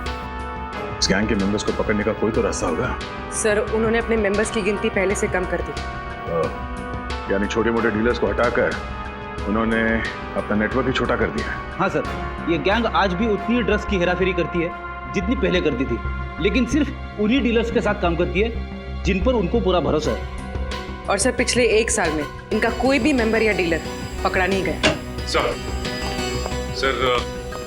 इस गैंग के मेंबर्स को पकड़ने का कोई तो रास्ता होगा। सर, उन्होंने अपने मेंबर्स की गिनती पहले से कम कर दी। यानी छोटे मोटे डीलर्स को हटाकर उन्होंने अपना नेटवर्क ही छोटा कर दिया है। हाँ सर, ये गैंग आज भी उतनी ड्रग्स की हेराफेरी करती है जितनी पहले करती थी, लेकिन सिर्फ उन्हीं डीलर्स के साथ काम करती है जिन पर उनको पूरा भरोसा है। और सर, पिछले 1 साल में इनका कोई भी मेंबर या डीलर पकड़ा नहीं गया। सर,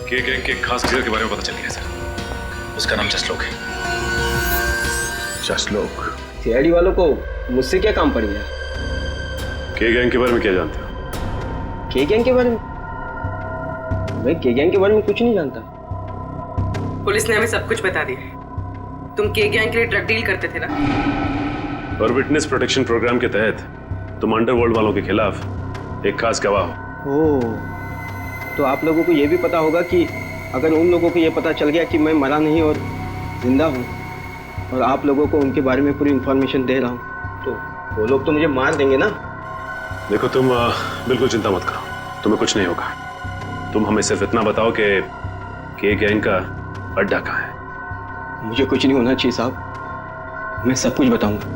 के गैंग के खास लीडर के बारे में पता चल गया सर। उसका नाम जसलोक है। जसलोक? सीआईडी वालों को मुझसे क्या काम पड़ गया? के गैंग के बारे में क्या जानते हो? के गैंग के बारे में? मैं के गैंग के बारे में कुछ नहीं जानता। पुलिस ने हमें सब कुछ बता दिया। तुम के गैंग के लिए ड्रग डील करते थे ना? और विटनेस प्रोटेक्शन प्रोग्राम के तहत तुम अंडरवर्ल्ड वालों के खिलाफ एक खास गवाह हो। ओह, तो आप लोगों को ये भी पता होगा कि अगर उन लोगों को ये पता चल गया कि मैं मरा नहीं और जिंदा हूँ और आप लोगों को उनके बारे में पूरी इंफॉर्मेशन दे रहा हूँ, तो वो लोग तो मुझे मार देंगे ना? देखो, तुम बिल्कुल चिंता मत करो, तुम्हें कुछ नहीं होगा। तुम हमें सिर्फ इतना बताओ कि गैंग का अड्डा कहाँ है। मुझे कुछ नहीं होना चाहिए साहब, मैं सब कुछ बताऊंगा।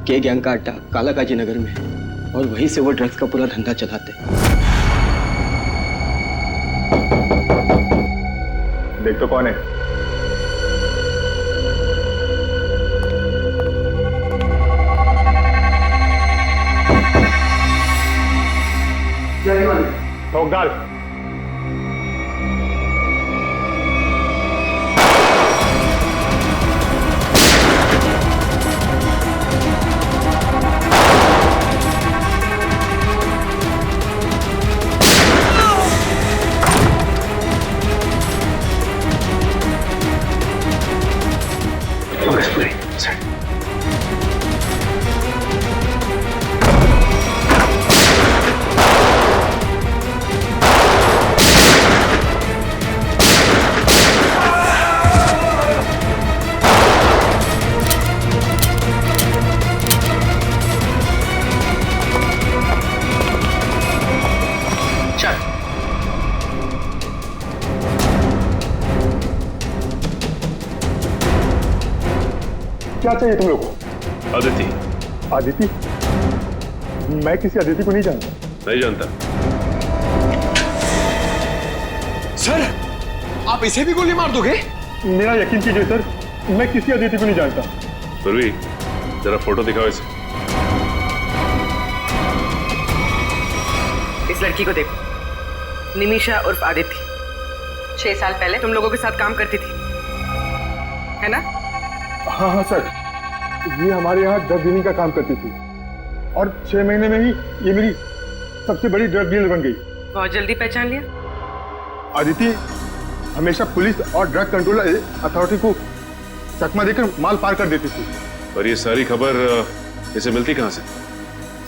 के गैंग का अड्डा कालाकाजी नगर में है और वहीं से वो ड्रग्स का पूरा धंधा चलाते हैं। देख तो कौन है? चौकदार। क्या चाहिए तुम लोग को? अदिति। अदिति? मैं किसी अदिति को नहीं जानता। नहीं जानता? सर, आप इसे भी गोली मार दोगे? मेरा यकीन कीजिए सर, मैं किसी अदिति को नहीं जानता। पूर्वी, जरा फोटो दिखाओ इसे। इस लड़की को देखो, निमिषा उर्फ आदिति। 6 साल पहले तुम लोगों के साथ काम करती थी, है ना? हाँ हाँ सर, ये हमारे यहाँ ड्रग डीलिंग का काम करती थी और 6 महीने में ही ये मेरी सबसे बड़ी ड्रग डीलर बन गई। बहुत जल्दी पहचान लिया। अदिति हमेशा पुलिस और ड्रग कंट्रोल अथॉरिटी को चकमा देकर माल पार कर देती थी। और ये सारी खबर इसे मिलती कहाँ से?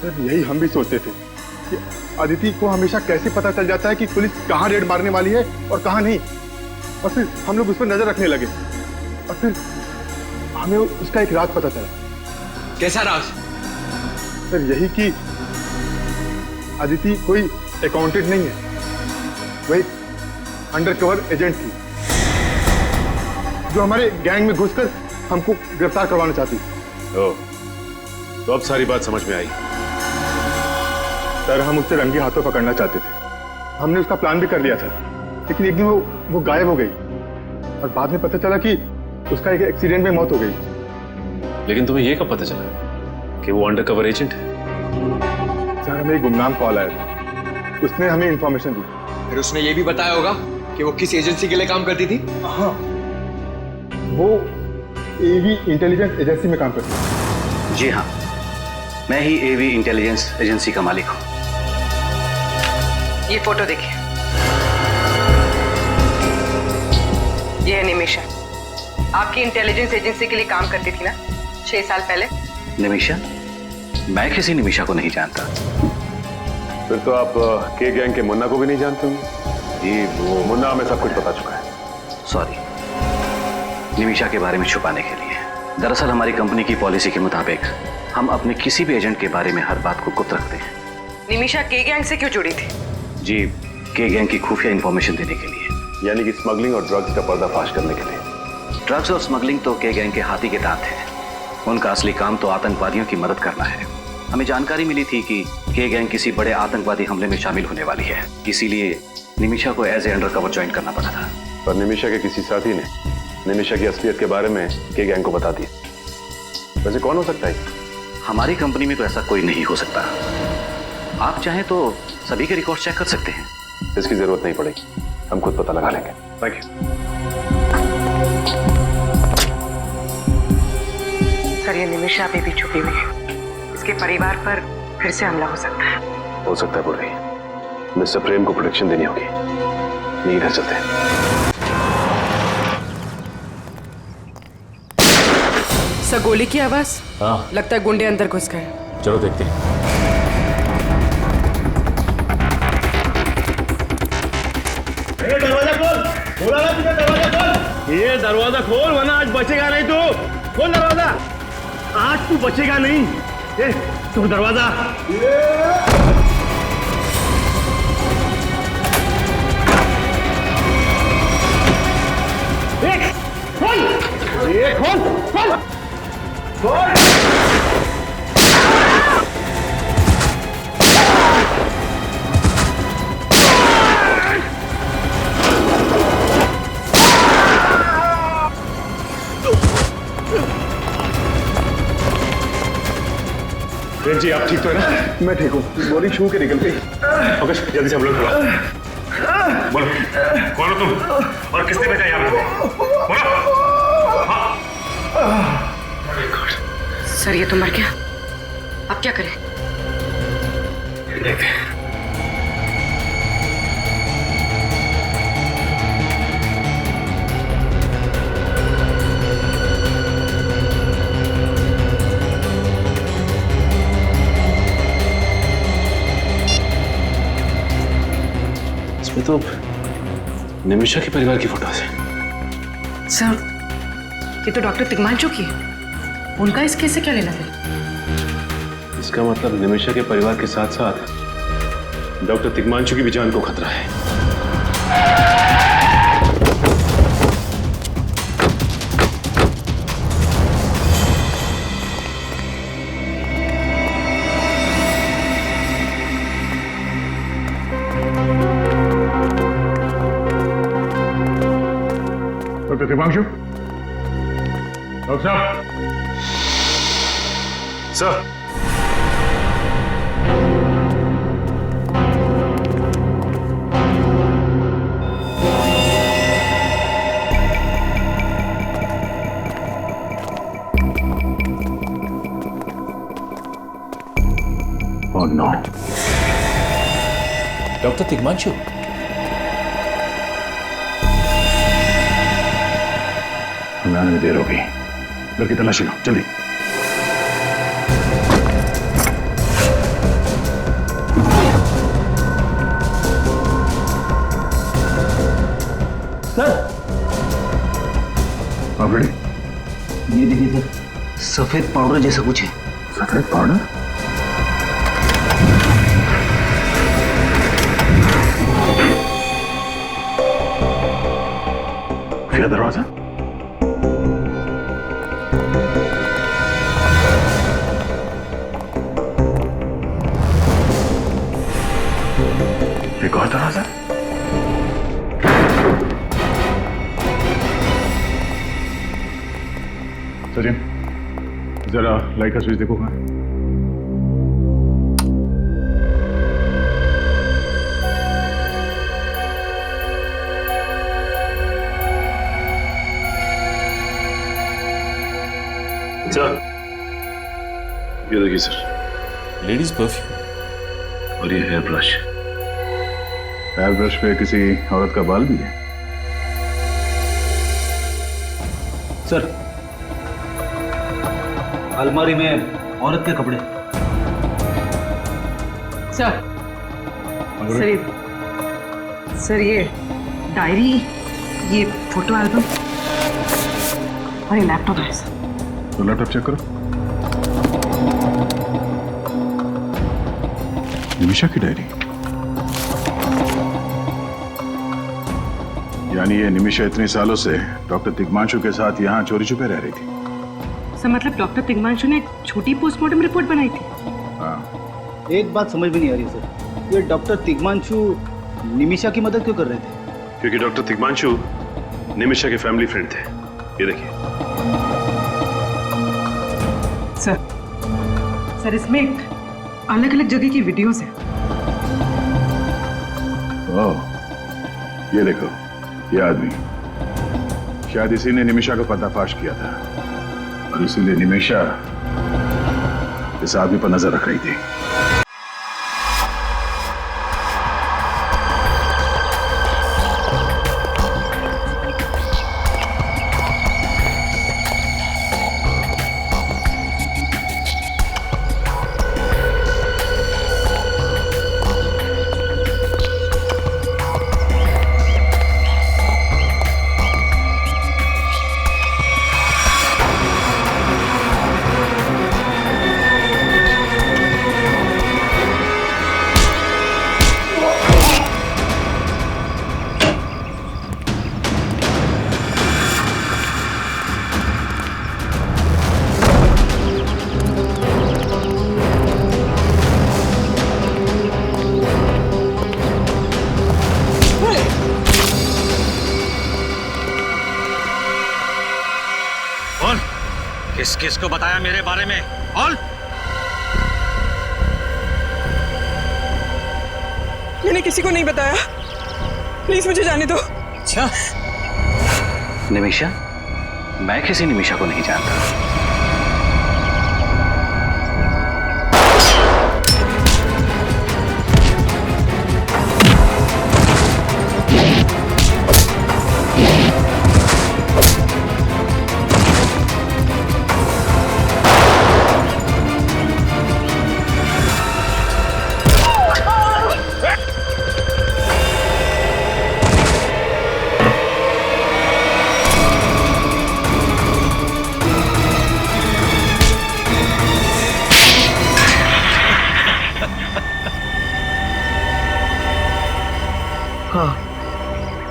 सर यही हम भी सोचते थे कि अदिति को हमेशा कैसे पता चल जाता है कि पुलिस कहाँ रेड मारने वाली है और कहाँ नहीं, और फिर हम लोग उस पर नजर रखने लगे और फिर हमें उसका एक राज पता चला। कैसा राज? सर यही कि अदिति कोई अकाउंटेंट नहीं है, वह एक अंडरकवर एजेंट थी जो हमारे गैंग में घुसकर हमको गिरफ्तार करवाना चाहती थी। ओह, तो अब सारी बात समझ में आई। सर हम उससे रंगे हाथों पकड़ना चाहते थे, हमने उसका प्लान भी कर लिया था, लेकिन एक दिन वो गायब हो गई और बाद में पता चला कि उसका एक एक्सीडेंट में मौत हो गई। लेकिन तुम्हें यह कब पता चला कि वो अंडरकवर एजेंट है? सर हमें एक गुमनाम कॉल आया था, उसने हमें इंफॉर्मेशन दी। फिर उसने ये भी बताया होगा कि वो किस एजेंसी के लिए काम करती थी? हाँ, वो एवी इंटेलिजेंस एजेंसी में काम करती थी। जी हाँ, मैं ही एवी इंटेलिजेंस एजेंसी का मालिक हूँ। ये फोटो देखिए, ये है निमिषा, आपकी इंटेलिजेंस एजेंसी के लिए काम करती थी ना 6 साल पहले? निमिषा? मैं किसी निमिषा को नहीं जानता। फिर तो आप के गैंग के मुन्ना को भी नहीं जानते होंगे? जी, वो मुन्ना हमें सब कुछ पता चुका है। सॉरी, निमिषा के बारे में छुपाने के लिए। दरअसल हमारी कंपनी की पॉलिसी के मुताबिक हम अपने किसी भी एजेंट के बारे में हर बात को गुप्त रखते हैं। निमिषा के गैंग से क्यों जुड़ी थी? जी, के गैंग की खुफिया इंफॉर्मेशन देने के लिए। यानी कि स्मगलिंग और ड्रग्स का पर्दाफाश करने के लिए? ड्रग्स और स्मगलिंग तो के गैंग के हाथी के दांत है। उनका असली काम तो आतंकवादियों की मदद करना है। हमें जानकारी मिली थी कि के गैंग किसी बड़े आतंकवादी हमले में शामिल होने वाली है, इसीलिए निमिषा को एज ए अंडरकवर ज्वाइन करना पड़ा था। पर निमिषा के किसी साथी ने निमिषा की असलियत के बारे में के गैंग को बता दिया। वैसे कौन हो सकता है? हमारी कंपनी में तो ऐसा कोई नहीं हो सकता। आप चाहें तो सभी के रिकॉर्ड चेक कर सकते हैं। इसकी जरूरत नहीं पड़ेगी, हम खुद पता लगा लेंगे। Thank you. सर ये निमिषा अभी भी छुपी हुई है, इसके परिवार पर फिर से हमला हो सकता है। हो सकता है पूर्वी, मिस्टर प्रेम को प्रोटेक्शन देनी होगी। नहीं, इधर चलते हैं। सर गोली की आवाज? हाँ, लगता है गुंडे अंदर घुस गए। चलो देखते हैं। दरवाजा खोल, बोला ना तुझे दरवाजा खोल। ये दरवाजा खोल वरना आज बचेगा नहीं तू। खोल दरवाजा, आज तू बचेगा नहीं। ए, तू दरवाजा। खोल, ये खोल, खोल, खोल। प्रेम जी आप ठीक तो है ना? मैं ठीक हूँ, बोरी छू के निकल गई। ओके जल्दी से हम लोग बोलो कौन हो तुम और किसने भेजा यहाँ पे? बोलो। सर ये तो मर गया, अब क्या करें? देख इसमें तो निमिषा के परिवार की फोटो है। सर ये तो डॉक्टर तिग्मांशु की है, उनका इस केस से क्या लेना है? इसका मतलब निमिषा के परिवार के साथ साथ डॉक्टर तिग्मांशु की भी जान को खतरा है। डॉक्टर तिग्मांशु, डॉक्टर साहब। Sir Oh no. Doctor Tigmanshu, हमें आने में देर होगी, घर की तलाशी लो जल्दी। सर आप रेडी? ये देखिए सर, सफेद पाउडर जैसा कुछ है। सफेद पाउडर? खुला दरवाजा। एक और दरवाजा। सचिन जरा लाइट का स्विच देखो। सर ये देखिए सर, लेडीज परफ्यूम और ये हेयर ब्रश। हेयर ब्रश पे किसी औरत का बाल भी है। सर अलमारी में औरत के कपड़े। सर सर ये डायरी, ये फोटो एल्बम और ये लैपटॉप है सर। तो लैपटॉप चेक करो। निमिषा की डायरी, यानी ये निमिषा इतने सालों से डॉक्टर तिग्मांशु के साथ यहाँ चोरी छुपे रह रही थी। सर मतलब डॉक्टर तिग्मांशु ने छोटी पोस्टमार्टम रिपोर्ट बनाई थी? हाँ। एक बात समझ में नहीं आ रही सर, ये डॉक्टर तिग्मांशु निमिषा की मदद क्यों कर रहे थे? क्योंकि डॉक्टर तिग्मांशु निमिषा के फैमिली फ्रेंड थे। ये देखिए सर इसमें अलग अलग जगह की वीडियोस है। ओह, ये देखो, ये आदमी शायद इसी ने निमिषा को पर्दाफाश किया था और इसीलिए निमिषा इस आदमी पर नजर रख रही थी। किस किस को बताया मेरे बारे में? बोल। मैंने किसी को नहीं बताया, प्लीज मुझे जाने दो। अच्छा निमिषा, मैं किसी निमिषा को नहीं जानता।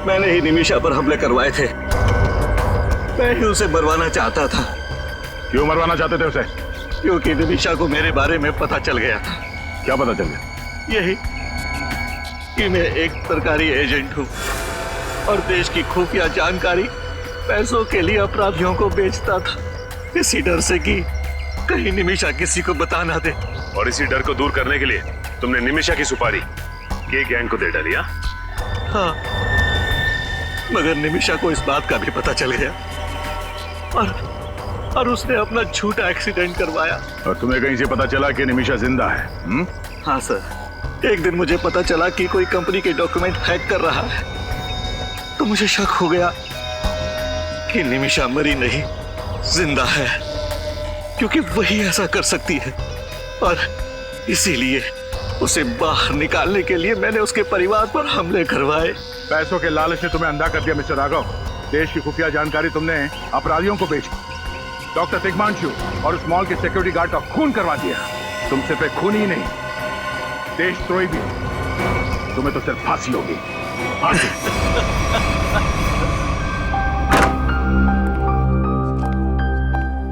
मैंने ही निमिषा पर हमले करवाए थे। मैं ही उसे मरवाना चाहता था। क्यों मरवाना चाहते थे उसे? क्योंकि निमिषा को मेरे बारे में पता चल गया था। क्या पता चल गया? यही कि मैं एक सरकारी एजेंट हूँ और देश की खुफिया जानकारी पैसों के लिए अपराधियों को बेचता था, इसी डर से कि कहीं निमिषा किसी को बता ना दे। और इसी डर को दूर करने के लिए तुमने निमिषा की सुपारी के गैंग को दे डाली? हाँ, मगर निमिषा को इस बात का भी पता चल गया और उसने अपना झूठा एक्सीडेंट करवाया। और तुम्हें कहीं से पता चला कि निमिषा जिंदा है? हाँ सर, एक दिन मुझे पता चला कि कोई कंपनी के डॉक्यूमेंट हैक कर रहा है, तो मुझे शक हो गया कि निमिषा मरी नहीं, जिंदा है, क्योंकि वही ऐसा कर सकती है। और इसीलिए उसे बाहर निकालने के लिए मैंने उसके परिवार पर हमले करवाए। पैसों के लालच ने तुम्हें अंधा कर दिया मिस्टर राघव। देश की खुफिया जानकारी तुमने अपराधियों को बेची, डॉक्टर तिग्मांशु और उस मॉल के सिक्योरिटी गार्ड का खून करवा दिया। तुम सिर्फ एक खून ही नहीं, देशद्रोही भी। तुम्हें तो सिर्फ फांसी होगी, फांसी।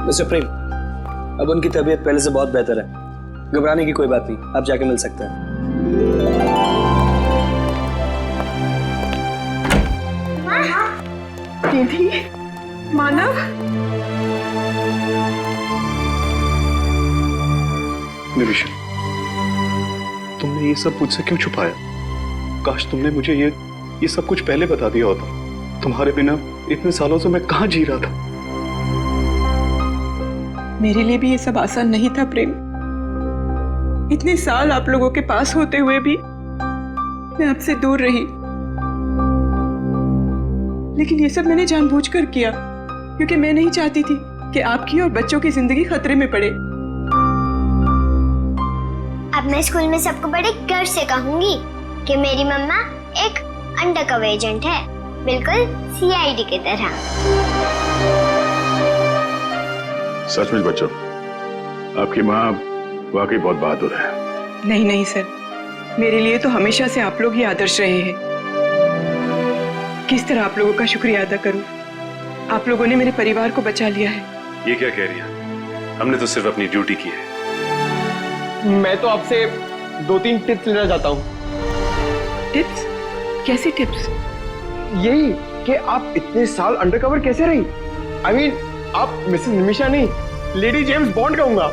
मिस्टर प्रेम, अब उनकी तबीयत पहले से बहुत बेहतर है, घबराने की कोई बात नहीं, आप जाके मिल सकते हैं। दीदी, मानव, निमिषा, तुमने ये सब मुझसे क्यों छुपाया? काश तुमने मुझे ये सब कुछ पहले बता दिया होता। तुम्हारे बिना इतने सालों से मैं कहाँ जी रहा था। मेरे लिए भी ये सब आसान नहीं था प्रेम। इतने साल आप लोगों के पास होते हुए भी मैं आपसे दूर रही, लेकिन ये सब मैंने जानबूझकर किया, क्योंकि मैं नहीं चाहती थी कि आपकी और बच्चों की जिंदगी खतरे में पड़े। अब मैं स्कूल में सबको बड़े गर्व से कहूंगी कि मेरी मम्मा एक अंडरकवर एजेंट है, बिल्कुल सीआईडी की तरह। सचमुच बच्चों, आपकी माँ वाकई बहुत बहादुर है। नहीं नहीं सर, मेरे लिए तो हमेशा से आप लोग ही आदर्श रहे हैं। किस तरह आप लोगों का शुक्रिया अदा करूं? आप लोगों ने मेरे परिवार को बचा लिया है। ये क्या कह रही है? हमने तो सिर्फ अपनी ड्यूटी की है। मैं तो आपसे 2-3 टिप्स लेना चाहता हूँ। टिप्स? कैसी टिप्स? यही कि आप इतने साल अंडरकवर कैसे रही? I mean, आप मिसेस निमिषा नहीं, लेडी जेम्स बॉन्ड कहूंगा।